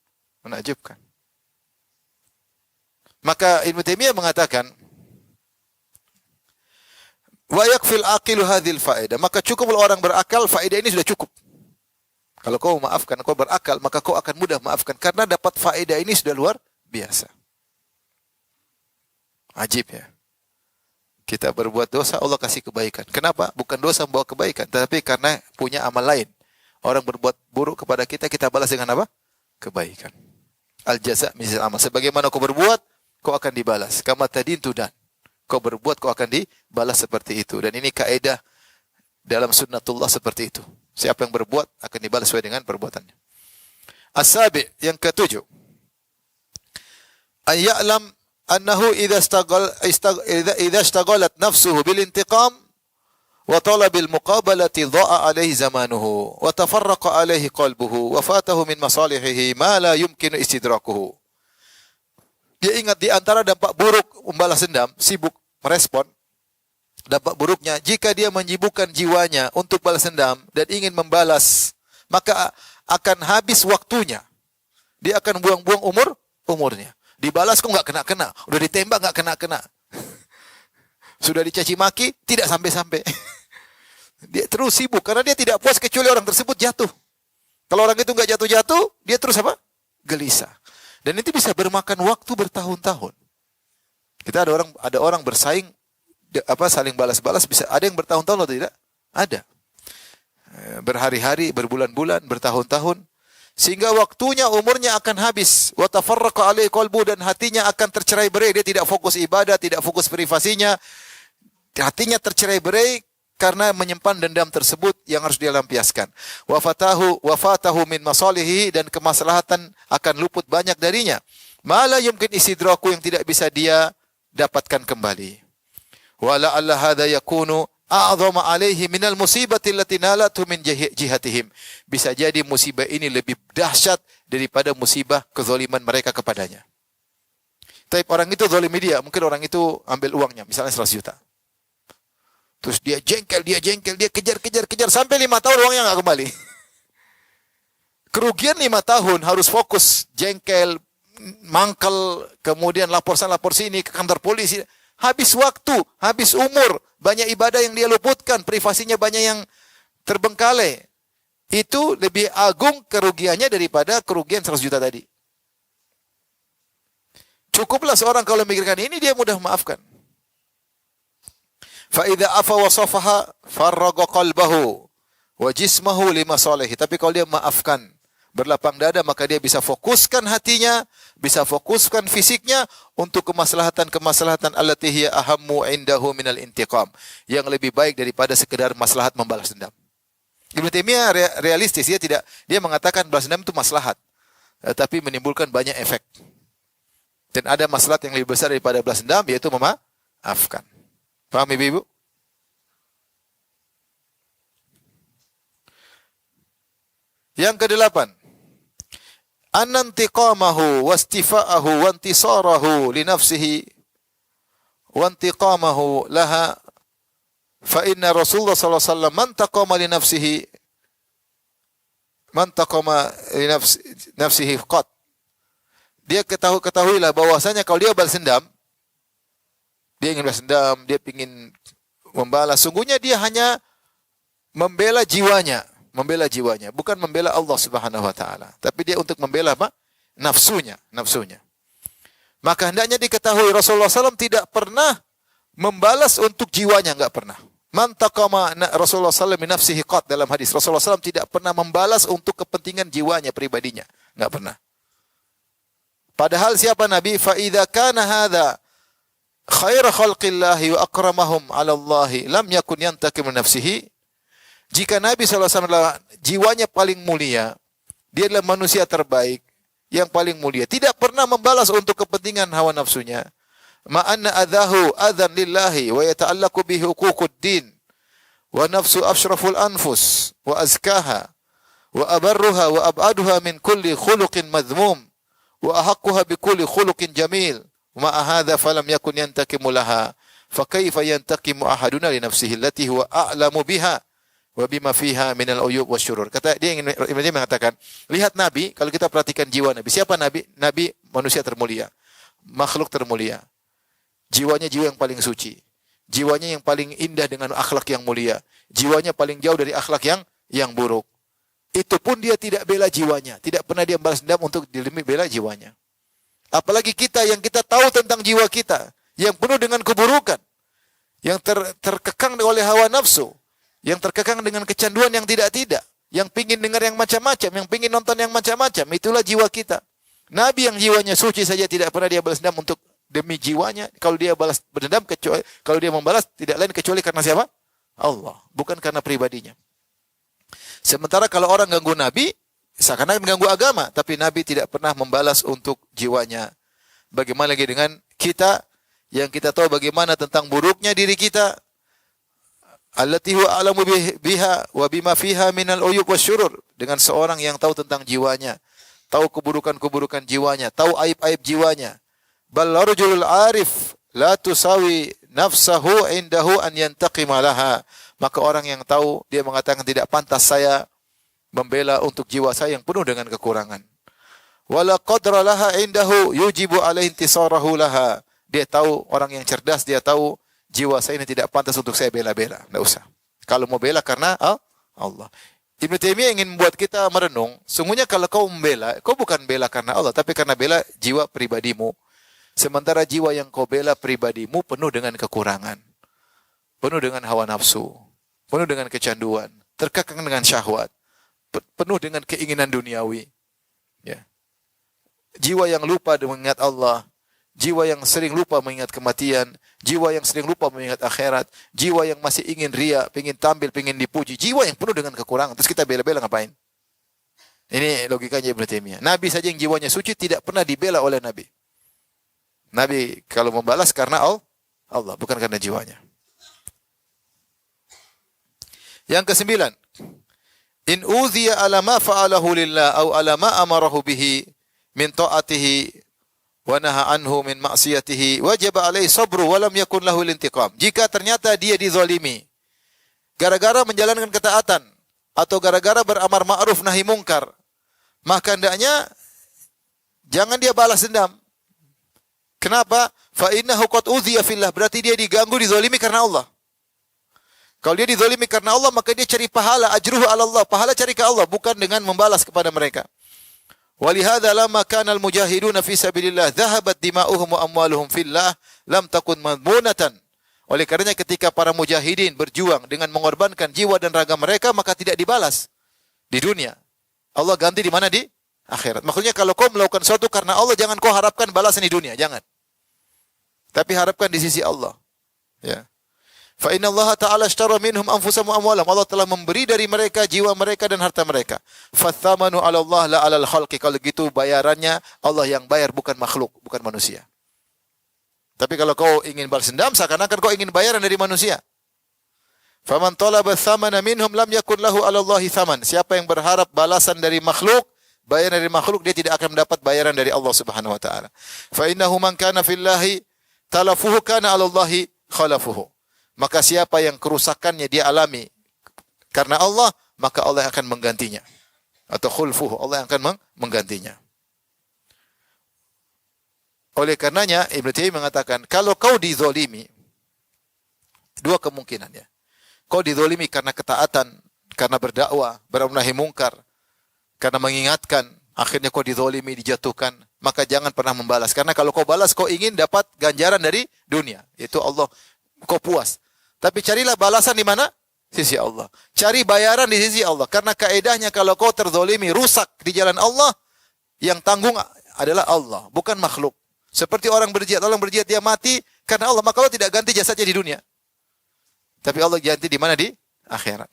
Menakjubkan. Maka Ibnu Taimiyah mengatakan, wa yakfil aqilu hadhil faedah. Maka cukup orang berakal, faedah ini sudah cukup. Kalau kau maafkan, kau berakal, maka kau akan mudah maafkan karena dapat faedah ini sudah luar biasa. Ajib ya. Kita berbuat dosa, Allah kasih kebaikan. Kenapa? Bukan dosa membawa kebaikan, tetapi karena punya amal lain. Orang berbuat buruk kepada kita, kita balas dengan apa? Kebaikan. Al-jaza' misal amal. Sebagaimana kau berbuat, kau akan dibalas. Kama tadin tudan. Kau berbuat, kau akan dibalas seperti itu. Dan ini kaidah dalam sunnatullah seperti itu. Siapa yang berbuat, akan dibalas sesuai dengan perbuatannya. As-sabi' yang ketujuh. An ya'lam annahu idza ishtaghalat nafsuhu bil intiqam wa talabil muqabalati dha'a alaihi zamanuhu wa tafarraqa alaihi qalbuhu wa fatahu min masalihihi ma la yumkinu istidrakuhu. Dia ingat di antara dampak buruk membalas dendam, sibuk merespon. Dampak buruknya, jika dia menyibukkan jiwanya untuk balas dendam dan ingin membalas, maka akan habis waktunya. Dia akan buang-buang umurnya. Dibalas kok nggak kena-kena, udah ditembak nggak kena-kena. Sudah dicaci maki, tidak sampai-sampai. Dia terus sibuk, karena dia tidak puas kecuali orang tersebut jatuh. Kalau orang itu nggak jatuh-jatuh, dia terus apa? Gelisah. Dan itu bisa bermakan waktu bertahun-tahun. Kita ada orang bersaing, saling balas-balas, bisa ada yang bertahun-tahun atau tidak? Ada. Berhari-hari, berbulan-bulan, bertahun-tahun, sehingga waktunya, umurnya akan habis. Wa tafarraqa alaihi qalbu, dan hatinya akan tercerai-berai. Dia tidak fokus ibadah, tidak fokus privasinya. Hatinya tercerai-berai karena menyimpan dendam tersebut yang harus dia lampiaskan. Wa fatahu min masalihi, dan kemaslahatan akan luput banyak darinya. Ma la yumkin istidraku, yang tidak bisa dia dapatkan kembali. Wa la'alla hadza yakunu a'zama alaihi minal musibati allati nalatu min jihatihim. Bisa jadi musibah ini lebih dahsyat daripada musibah kezaliman mereka kepadanya. Tapi orang itu zalimi dia, mungkin orang itu ambil uangnya, misalnya 100 juta. Terus dia jengkel, dia kejar sampai 5 tahun uangnya enggak kembali. Kerugian 5 tahun, harus fokus, jengkel, mangkel, kemudian lapor sana lapor sini ke kantor polisi. Habis waktu, habis umur, banyak ibadah yang dia luputkan, privasinya banyak yang terbengkalai. Itu lebih agung kerugiannya daripada kerugian 100 juta tadi. Cukuplah seorang kalau memikirkan ini, dia mudah memaafkan. Fa idza afa wa safaha farraga qalbahu wa jismahu lima salihi. Tapi kalau dia maafkan, berlapang dada, maka dia bisa fokuskan hatinya, bisa fokuskan fisiknya untuk kemaslahatan allati hiya ahammu indahu minal intiqam, yang lebih baik daripada sekedar maslahat membalas dendam. Ibnu Taimiyah realistis, dia mengatakan balas dendam itu maslahat. tapi menimbulkan banyak efek. Dan ada maslahat yang lebih besar daripada balas dendam, yaitu memaafkan. Paham ibu-ibu? Yang kedelapan, anantiqamahu wastifa'ahu wantisarahu li nafsihi wantiqamahu laha fa inna Rasulullah sallallahu alaihi wasallam man taqama li nafsihi qat. Dia ketahuilah bahwasanya kalau dia balas dendam, dia ingin balas dendam, dia ingin membalas, sungguhnya dia hanya membela jiwanya, bukan membela Allah Subhanahu wa taala, tapi dia untuk membela apa? Nafsunya. Maka hendaknya diketahui Rasulullah SAW tidak pernah membalas untuk jiwanya, enggak pernah. Man taqama Rasulullah SAW min nafsihi qat, dalam hadis Rasulullah SAW tidak pernah membalas untuk kepentingan jiwanya, pribadinya, enggak pernah. Padahal siapa Nabi? Fa idza kana hadza khaira khalqillahi wa akramahum 'ala Allah lam yakun yantakim min nafsihi. Jika Nabi SAW adalah jiwanya paling mulia, dia adalah manusia terbaik, yang paling mulia, tidak pernah membalas untuk kepentingan hawa nafsunya. Ma'anna adhahu adhan lillahi wa yata'allaku bihi huququddin wa nafsu ashraful anfus wa azkaha wa abarruha wa ab'aduha min kulli khuluqin madhmum wa ahaqquha bi kulli khuluqin jamil. Ma'a hadha falam yakun yantakimu laha fa kaifa yantakimu ahaduna li nafsihi allati huwa a'lamu biha wa bima fiha minal uyub wasyurur. Kata dia ingin mengatakan, lihat Nabi, kalau kita perhatikan jiwa Nabi. Siapa Nabi? Nabi manusia termulia, makhluk termulia. Jiwanya jiwa yang paling suci. Jiwanya yang paling indah dengan akhlak yang mulia. Jiwanya paling jauh dari akhlak yang buruk. Itu pun dia tidak bela jiwanya, tidak pernah dia balas dendam untuk demi bela jiwanya. Apalagi kita yang kita tahu tentang jiwa kita, yang penuh dengan keburukan, yang terkekang oleh hawa nafsu, yang terkekang dengan kecanduan yang tidak-tidak, yang pingin dengar yang macam-macam, yang pingin nonton yang macam-macam, itulah jiwa kita. Nabi yang jiwanya suci saja tidak pernah dia balas dendam untuk demi jiwanya. Kalau dia balas dendam, kalau dia membalas tidak lain kecuali karena siapa? Allah, bukan karena pribadinya. Sementara kalau orang ganggu Nabi, seakan-akan mengganggu agama, tapi Nabi tidak pernah membalas untuk jiwanya. Bagaimana lagi dengan kita yang kita tahu bagaimana tentang buruknya diri kita? Allati huwa a'lamu biha wa bima fiha minal uyub wasyurur. Dengan seorang yang tahu tentang jiwanya, tahu keburukan-keburukan jiwanya, tahu aib-aib jiwanya. Bal rajulul arif la tusawi nafsahu indahu an yantaqima laha. Maka orang yang tahu, dia mengatakan tidak pantas saya membela untuk jiwa saya yang penuh dengan kekurangan. Wala qadra laha indahu yujibu alaihi intisarahu laha. Dia tahu, orang yang cerdas, dia tahu jiwa saya ini tidak pantas untuk saya bela-bela. Tidak usah. Kalau mau bela karena Allah. Ibnu Taimiyah ingin membuat kita merenung, sungguhnya kalau kau membela, kau bukan bela karena Allah, tapi karena bela jiwa pribadimu. Sementara jiwa yang kau bela pribadimu penuh dengan kekurangan, penuh dengan hawa nafsu, penuh dengan kecanduan, terkekang dengan syahwat, penuh dengan keinginan duniawi. Ya. Jiwa yang lupa mengingat Allah, jiwa yang sering lupa mengingat kematian, jiwa yang sering lupa mengingat akhirat, jiwa yang masih ingin ria, ingin tampil, ingin dipuji, jiwa yang penuh dengan kekurangan. Terus kita bela-bela ngapain? Ini logikanya Ibnu Taimiyah. Nabi saja yang jiwanya suci tidak pernah dibela oleh Nabi. Nabi kalau membalas karena Allah, bukan karena jiwanya. Yang kesembilan, in udhiya ala ma fa'alahu lillah au ala ma amarahu bihi min ta'atihi wa naha anhu min ma'siyatihi wajib alaihi sabru wa lam yakun lahu lintiqam. Jika ternyata dia dizalimi gara-gara menjalankan ketaatan atau gara-gara beramar ma'ruf nahi mungkar, maka hendaknya jangan dia balas dendam. Kenapa? Fa innahu qad udhiya fillah, berarti dia diganggu, dizalimi karena Allah. Kalau dia dizalimi karena Allah, maka dia cari pahala, ajruhu ala Allah, pahala cari ke Allah, bukan dengan membalas kepada mereka. Walihada lamma kana al-mujahiduna fi sabilillah dhahabat dima'uhum wa amwaluhum fillah lam takun madmunatan. Oleh karenanya ketika para mujahidin berjuang dengan mengorbankan jiwa dan raga mereka, maka tidak dibalas di dunia. Allah ganti di mana? Di akhirat. Maksudnya kalau kau melakukan sesuatu karena Allah, jangan kau harapkan balasan di dunia, jangan. Tapi harapkan di sisi Allah. Ya. Fa inna Allah Ta'ala ashtara minhum anfusahum wa amwalahum. Allah telah memberi dari mereka jiwa mereka dan harta mereka. Fathamanu 'ala Allah la 'alal khalqi. Kalau gitu bayarannya Allah yang bayar, bukan makhluk, bukan manusia. Tapi kalau kau ingin balas dendam, seakan-akan kau ingin bayaran dari manusia. Faman talaba thamana minhum lam yakun lahu 'ala Allahi thaman. Siapa yang berharap balasan dari makhluk, bayaran dari makhluk, dia tidak akan mendapat bayaran dari Allah Subhanahu wa taala. Fa innahu man kana fillahi talafuhu kana 'ala Allahi khalafuhu. Maka siapa yang kerusakannya dia alami karena Allah, maka Allah yang akan menggantinya. Atau khulfuhu, Allah yang akan menggantinya. Oleh karenanya Ibnu Taimiyah mengatakan, kalau kau dizolimi, dua kemungkinan ya. Kau dizolimi karena ketaatan, karena berdakwah, beramar nahi mungkar, karena mengingatkan, akhirnya kau dizolimi, dijatuhkan, maka jangan pernah membalas. Karena kalau kau balas, kau ingin dapat ganjaran dari dunia. Itu Allah, kau puas. Tapi carilah balasan di mana? Sisi Allah. Cari bayaran di sisi Allah. Karena kaedahnya kalau kau terzolimi, rusak di jalan Allah, yang tanggung adalah Allah, bukan makhluk. Seperti orang berjihad dia mati karena Allah, maka Allah tidak ganti jasadnya di dunia. Tapi Allah ganti di mana? Di akhirat.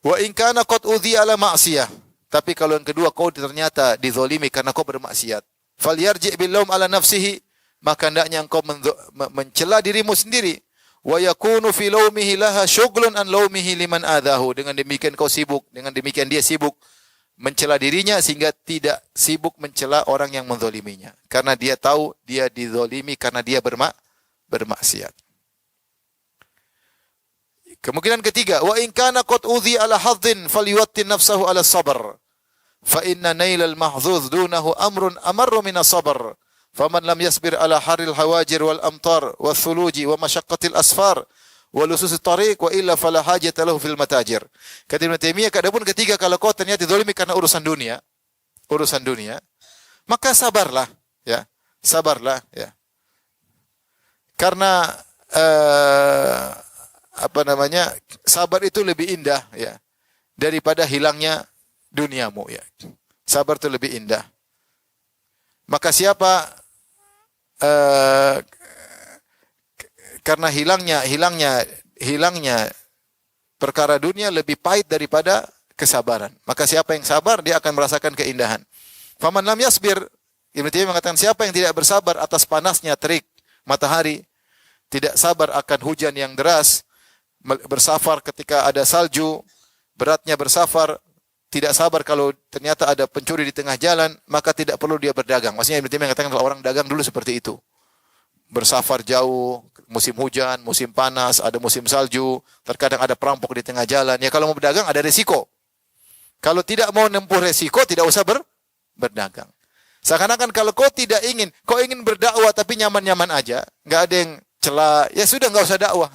Wa in kana qad udhi ala ma'siyah. Tapi kalau yang kedua kau ternyata dizolimi karena kau bermaksiat. Falyarji' bil laum ala nafsihi. Maka hendaknya engkau mencela dirimu sendiri. Wa yakunu fi laumihi laha syughlun an laumihi liman adahu. Dengan demikian kau sibuk, dengan demikian dia sibuk mencela dirinya sehingga tidak sibuk mencela orang yang menzaliminya. Karena dia tahu dia dizalimi karena dia bermaksiat. Kemungkinan ketiga, wa in kana qad udhi ala hadzin falyuwattin nafsahu ala sabr. Fa inna nailal mahdzuz dunahu amrun amarru min as-sabr. Faman lam yasbir ala haril hawajir wal amtar wal thuluji wa masyaqqatil asfar wa lususit tariq wa illa fala hajata lahu fil matajir. Kata Ibnu Taimiyah, adapun ketiga, kalau kau ternyata dizalimi karena urusan dunia, maka sabarlah ya. Sabarlah ya. Karena sabar itu lebih indah ya daripada hilangnya duniamu ya. Sabar itu lebih indah. Maka siapa karena hilangnya perkara dunia lebih pahit daripada kesabaran. Maka siapa yang sabar, dia akan merasakan keindahan. Faman lam yasbir, Ibnu Taimiyah mengatakan, siapa yang tidak bersabar atas panasnya terik matahari, tidak sabar akan hujan yang deras, bersafar ketika ada salju, beratnya bersafar, tidak sabar kalau ternyata ada pencuri di tengah jalan, maka tidak perlu dia berdagang. Maksudnya Ibnu Taimiyah mengatakan kalau orang dagang dulu seperti itu. Bersafar jauh, musim hujan, musim panas, ada musim salju, terkadang ada perampok di tengah jalan. Ya kalau mau berdagang ada resiko. Kalau tidak mau nempuh resiko, tidak usah berdagang. Seakan-akan kalau kau ingin berdakwah tapi nyaman-nyaman aja, nggak ada yang celah, ya sudah nggak usah dakwah.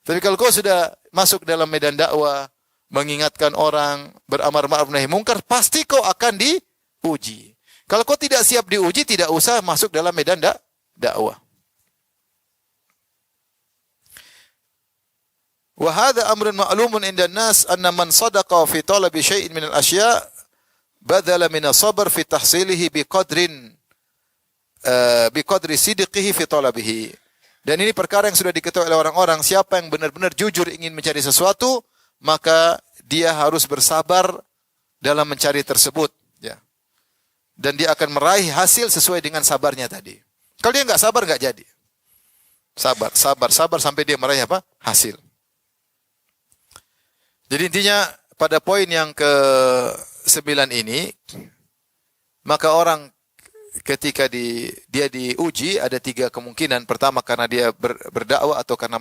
Tapi kalau kau sudah masuk dalam medan dakwah, mengingatkan orang, beramar ma'ruf nahi mungkar, pasti kau akan diuji. Kalau kau tidak siap diuji, tidak usah masuk dalam medan dakwah. Wa hadha amrun ma'lumun 'inda an-nas anna man sadaqa fi talabi syai'in min al-asya' badala min as-sabr fi tahsilihi biqadri sidqihi fi talabihi. Dan ini perkara yang sudah diketahui oleh orang-orang, siapa yang benar-benar jujur ingin mencari sesuatu, maka dia harus bersabar dalam mencari tersebut, ya. Dan dia akan meraih hasil sesuai dengan sabarnya tadi. Kalau dia nggak sabar, nggak jadi. Sabar sampai dia meraih apa? Hasil. Jadi intinya pada poin yang ke-9 ini, maka orang ketika dia diuji ada 3 kemungkinan. Pertama karena dia berdakwah atau karena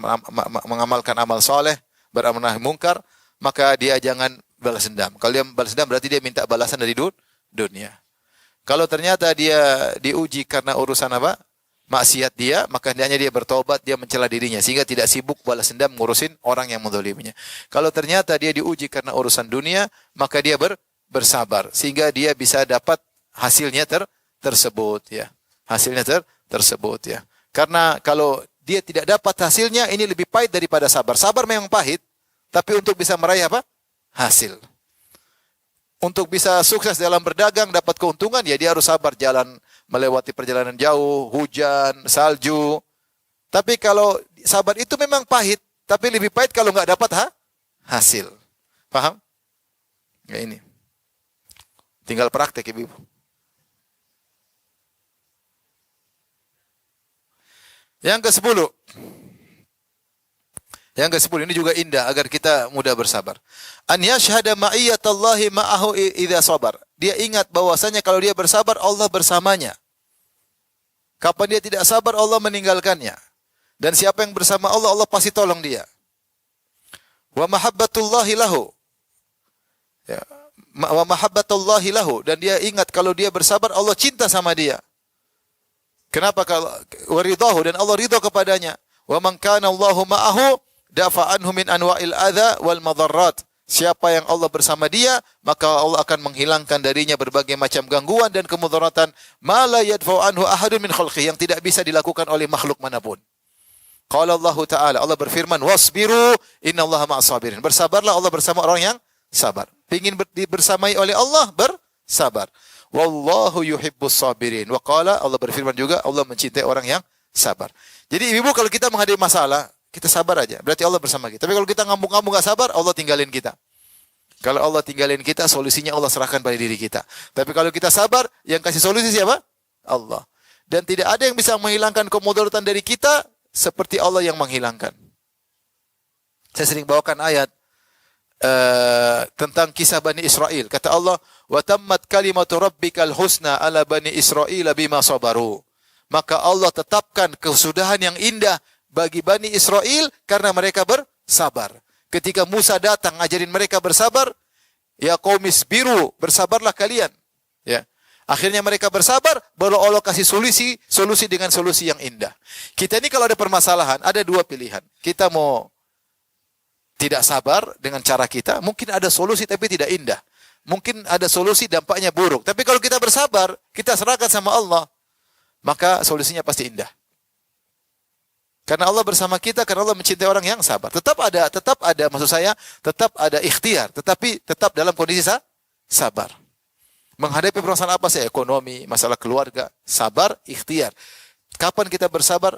mengamalkan amal soleh, beramar nahi mungkar, maka dia jangan balas dendam. Kalau dia balas dendam berarti dia minta balasan dari dunia. Kalau ternyata dia diuji karena urusan apa? Maksiat dia, maka hendaknya dia bertobat, dia mencela dirinya sehingga tidak sibuk balas dendam ngurusin orang yang menzaliminya. Kalau ternyata dia diuji karena urusan dunia, maka dia bersabar sehingga dia bisa dapat hasilnya tersebut ya. Hasilnya tersebut ya. Karena kalau dia tidak dapat hasilnya, ini lebih pahit daripada sabar. Sabar memang pahit, tapi untuk bisa meraih apa? Hasil. Untuk bisa sukses dalam berdagang, dapat keuntungan, ya dia harus sabar jalan, melewati perjalanan jauh, hujan, salju, Tapi kalau sabar itu memang pahit, tapi lebih pahit kalau nggak dapat hasil. Paham? Ya ini. Tinggal praktek, Ibu. Yang ke-10. Yang ke-10 ini juga indah agar kita mudah bersabar. An yashhada ma'iyyatallahi ma'ahu idza sabar. Dia ingat bahwasanya kalau dia bersabar Allah bersamanya. Kapan dia tidak sabar Allah meninggalkannya. Dan siapa yang bersama Allah Allah pasti tolong dia. Wa mahabbatullahi lahu. Ya, wa mahabbatullahi lahu, dan dia ingat kalau dia bersabar Allah cinta sama dia. Kenapa? Kalau waridahu, dan Allah ridha kepadanya. Wa man kana Allahu ma'ahu dafa anhu min anwa'il adza wal madarrat. Siapa yang Allah bersama dia, maka Allah akan menghilangkan darinya berbagai macam gangguan dan kemudaratan ma la yadfa'u anhu ahadun min khalqihi, yang tidak bisa dilakukan oleh makhluk manapun. Qala Allah Ta'ala, Allah berfirman, wasbiru innallaha ma'as sabirin. Bersabarlah, Allah bersama orang yang sabar. Ingin dibersamai oleh Allah, bersabar. Wallahu yuhibbus sabirin. Wa qala, Allah berfirman juga, Allah mencintai orang yang sabar. Jadi ibu, kalau kita menghadapi masalah, kita sabar aja. Berarti Allah bersama kita. Tapi kalau kita ngambung-ngambung gak sabar, Allah tinggalin kita. Kalau Allah tinggalin kita, solusinya Allah serahkan pada diri kita. Tapi kalau kita sabar, yang kasih solusi siapa? Allah. Dan tidak ada yang bisa menghilangkan kemudaratan dari kita seperti Allah yang menghilangkan. Saya sering bawakan ayat tentang kisah Bani Israel. Kata Allah, wa tammat kalimatu rabbikal husna ala Bani Israel bima sabaru. Maka Allah tetapkan kesudahan yang indah bagi Bani Israel karena mereka bersabar. Ketika Musa datang ngajarin mereka bersabar, ya qaumis biru, bersabarlah kalian. Ya. Akhirnya mereka bersabar, baru Allah kasih solusi dengan solusi yang indah. Kita ini kalau ada permasalahan, ada dua pilihan. Kita mau tidak sabar dengan cara kita, mungkin ada solusi tapi tidak indah. Mungkin ada solusi dampaknya buruk. Tapi kalau kita bersabar, kita serahkan sama Allah, maka solusinya pasti indah. Karena Allah bersama kita, karena Allah mencintai orang yang sabar. Tetap ada maksud saya, tetap ada ikhtiar, tetapi tetap dalam kondisi sabar. Menghadapi permasalahan apa sih? Ekonomi, masalah keluarga, sabar, ikhtiar. Kapan kita bersabar,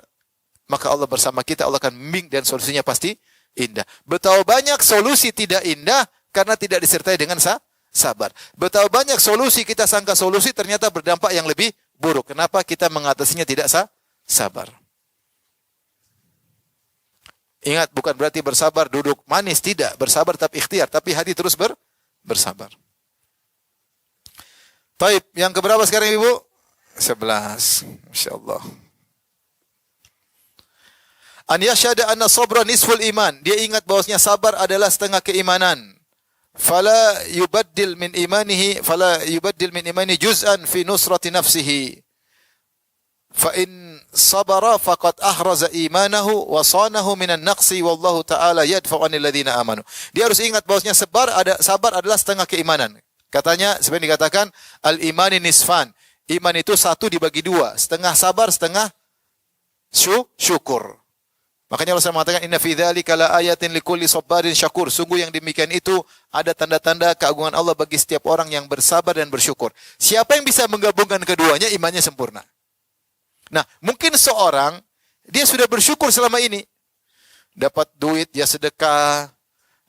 maka Allah bersama kita, Allah akan membimbing dan solusinya pasti indah. Betapa banyak solusi tidak indah karena tidak disertai dengan sabar. Betapa banyak solusi kita sangka solusi ternyata berdampak yang lebih buruk. Kenapa kita mengatasinya tidak sabar? Ingat, bukan berarti bersabar duduk manis, tidak. Bersabar tetap ikhtiar, tapi hati terus bersabar. Taib, yang keberapa sekarang Ibu? 11. Masyaallah. An yashhada anna sabra nisful iman. Dia ingat bahwasanya sabar adalah setengah keimanan. Fala yubaddil min imanihi juz'an fi nusrati nafsihi. Fa in sabara faqad ahraza imanahu wa sanahu minan naqsi wallahu ta'ala yadfa'u 'anil ladzina amanu. Dia harus ingat bahwasanya sabar adalah setengah keimanan. Katanya sebenarnya dikatakan al-imani nisfan. Iman itu satu dibagi dua, setengah sabar, setengah syukur. Makanya Allah mengatakan inna fi dzalika la ayatin likulli sabarin syakur. Sungguh yang demikian itu ada tanda-tanda keagungan Allah bagi setiap orang yang bersabar dan bersyukur. Siapa yang bisa menggabungkan keduanya, imannya sempurna. Nah, mungkin seorang dia sudah bersyukur selama ini. Dapat duit dia sedekah,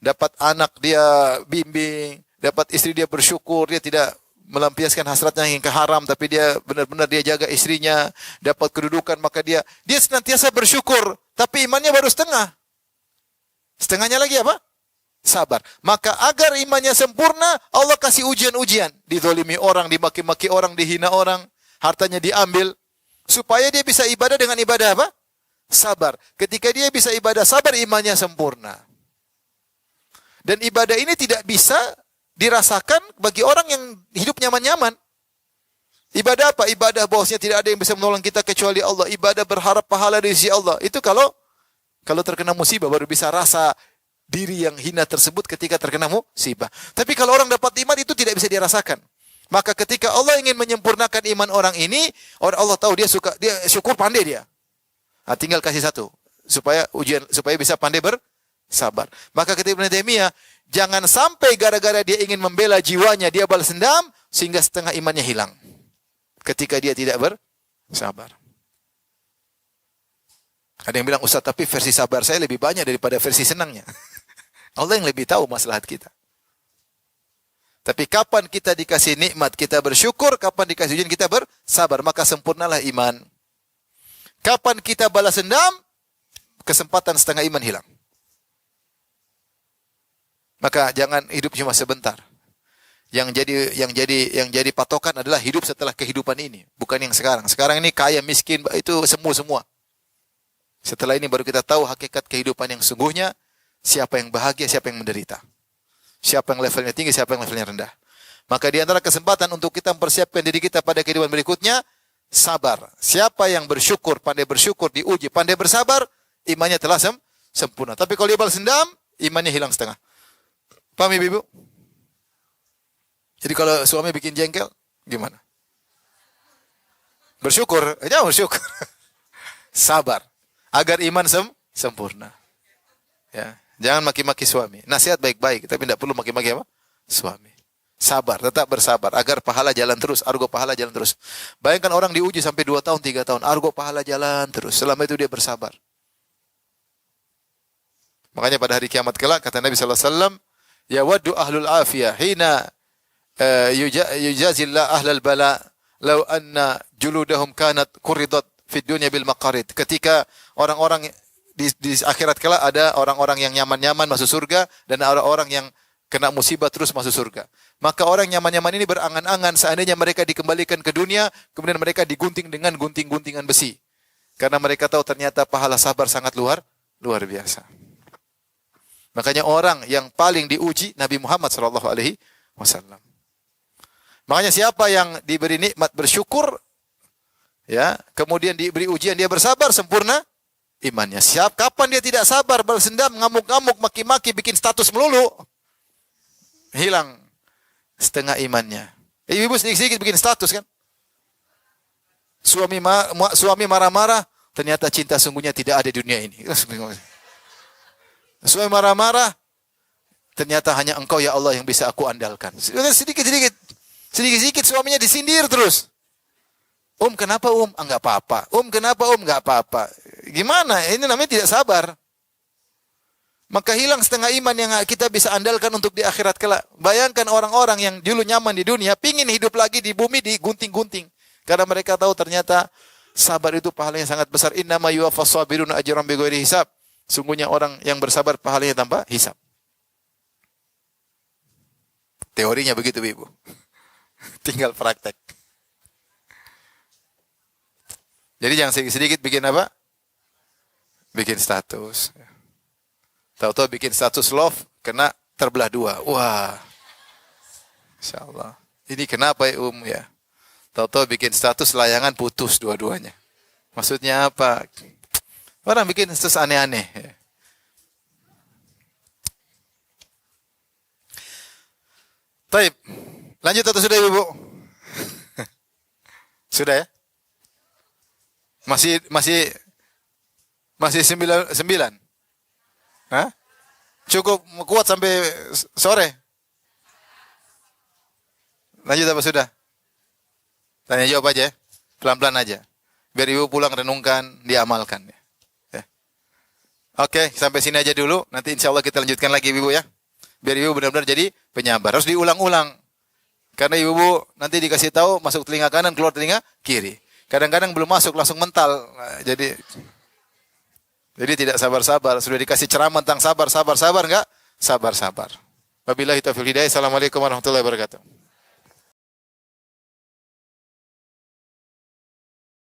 dapat anak dia bimbing, dapat istri dia bersyukur, dia tidak melampiaskan hasratnya yang ke haram, tapi dia benar-benar dia jaga istrinya, dapat kedudukan, maka dia senantiasa bersyukur, tapi imannya baru setengah. Setengahnya lagi apa? Sabar. Maka agar imannya sempurna, Allah kasih ujian-ujian. Dizolimi orang, dimaki-maki orang, dihina orang, hartanya diambil, supaya dia bisa ibadah dengan ibadah apa? Sabar. Ketika dia bisa ibadah sabar, imannya sempurna. Dan ibadah ini tidak bisa dirasakan bagi orang yang hidup nyaman-nyaman. Ibadah apa? Ibadah bahwasanya tidak ada yang bisa menolong kita kecuali Allah. Ibadah berharap pahala dari sisi Allah. Itu kalau terkena musibah baru bisa rasa diri yang hina tersebut ketika terkena musibah. Tapi kalau orang dapat iman itu tidak bisa dirasakan. Maka ketika Allah ingin menyempurnakan iman orang ini, Allah tahu dia syukur pandai dia. Nah, tinggal kasih satu supaya bisa pandai bersabar. Maka ketika Ibnu Taimiyah, jangan sampai gara-gara dia ingin membela jiwanya, dia balas dendam, sehingga setengah imannya hilang. Ketika dia tidak bersabar. Ada yang bilang, Ustaz, tapi versi sabar saya lebih banyak daripada versi senangnya. Allah yang lebih tahu maslahat kita. Tapi kapan kita dikasih nikmat, kita bersyukur. Kapan dikasih ujian, kita bersabar. Maka sempurnalah iman. Kapan kita balas dendam, kesempatan setengah iman hilang. Maka jangan hidup cuma sebentar. Yang jadi patokan adalah hidup setelah kehidupan ini, bukan yang sekarang. Sekarang ini kaya miskin itu semua. Setelah ini baru kita tahu hakikat kehidupan yang sungguhnya, siapa yang bahagia, siapa yang menderita. Siapa yang levelnya tinggi, siapa yang levelnya rendah. Maka di antara kesempatan untuk kita mempersiapkan diri kita pada kehidupan berikutnya, sabar. Siapa yang bersyukur, pandai bersyukur, diuji, pandai bersabar, imannya telah sempurna. Tapi kalau dia balas dendam, imannya hilang setengah. Paham ibu? Jadi kalau suami bikin jengkel, gimana? Bersyukur, jangan bersyukur. Sabar. Agar iman sempurna. Ya, jangan maki-maki suami. Nasihat baik-baik, tapi tidak perlu maki-maki apa? Suami. Sabar, tetap bersabar. Agar pahala jalan terus, argo pahala jalan terus. Bayangkan orang diuji sampai 2 tahun, 3 tahun. Argo pahala jalan terus. Selama itu dia bersabar. Makanya pada hari kiamat kelak, kata Nabi SAW, ya waddu ahlul afiyah, hina yujazillah ahlal bala, law anna juludahum kanat kuridat fid dunya bil maqarid. Ketika orang-orang di akhirat kelak ada orang-orang yang nyaman-nyaman masuk surga dan orang-orang yang kena musibah terus masuk surga. Maka orang nyaman-nyaman ini berangan-angan seandainya mereka dikembalikan ke dunia, kemudian mereka digunting dengan gunting-guntingan besi. Karena mereka tahu ternyata pahala sabar sangat luar biasa. Makanya orang yang paling diuji Nabi Muhammad SAW. Makanya siapa yang diberi nikmat bersyukur, ya, kemudian diberi ujian dia bersabar, sempurna imannya. Kapan dia tidak sabar, balas dendam, ngamuk-ngamuk, maki-maki, bikin status melulu, hilang setengah imannya. Ibu sedikit-sedikit bikin status kan. Suami marah-marah, ternyata cinta sungguhnya tidak ada di dunia ini. Suami marah-marah, ternyata hanya Engkau ya Allah yang bisa aku andalkan. Sedikit-sedikit suaminya disindir terus. Kenapa enggak apa-apa. Kenapa enggak apa-apa. Gimana? Ini namanya tidak sabar. Maka hilang setengah iman yang kita bisa andalkan untuk di akhirat kelak. Bayangkan orang-orang yang dulu nyaman di dunia, pingin hidup lagi di bumi digunting-gunting. Karena mereka tahu ternyata sabar itu pahalanya sangat besar. Innama yuwaffas sabiruna ajran bighairi hisab. Sungguhnya orang yang bersabar pahalanya tanpa hisab. Teorinya begitu, Ibu. Tinggal praktek. Jadi jangan sedikit-sedikit bikin apa? Bikin status. Tahu-tahu bikin status love, kena terbelah 2. Wah. Insyaallah. Ini kenapa ya? Tahu-tahu bikin status layangan putus dua-duanya. Maksudnya apa? Orang bikin status aneh-aneh. Taib. Lanjut atau sudah Ibu? Sudah ya? Masih 9? Hah? Cukup kuat sampai sore? Lanjut apa sudah? Tanya jawab aja ya. Pelan-pelan aja. Biar Ibu pulang renungkan, diamalkan. Ya. Oke, sampai sini aja dulu. Nanti insya Allah kita lanjutkan lagi Ibu ya. Biar Ibu benar-benar jadi penyabar. Harus diulang-ulang. Karena Ibu nanti dikasih tahu masuk telinga kanan, keluar telinga kiri. Kadang-kadang belum masuk langsung mental. Nah, jadi tidak sabar-sabar. Sudah dikasih ceramah tentang sabar enggak? Sabar. Wabillahi taufiq hidayah. Assalamualaikum warahmatullahi wabarakatuh.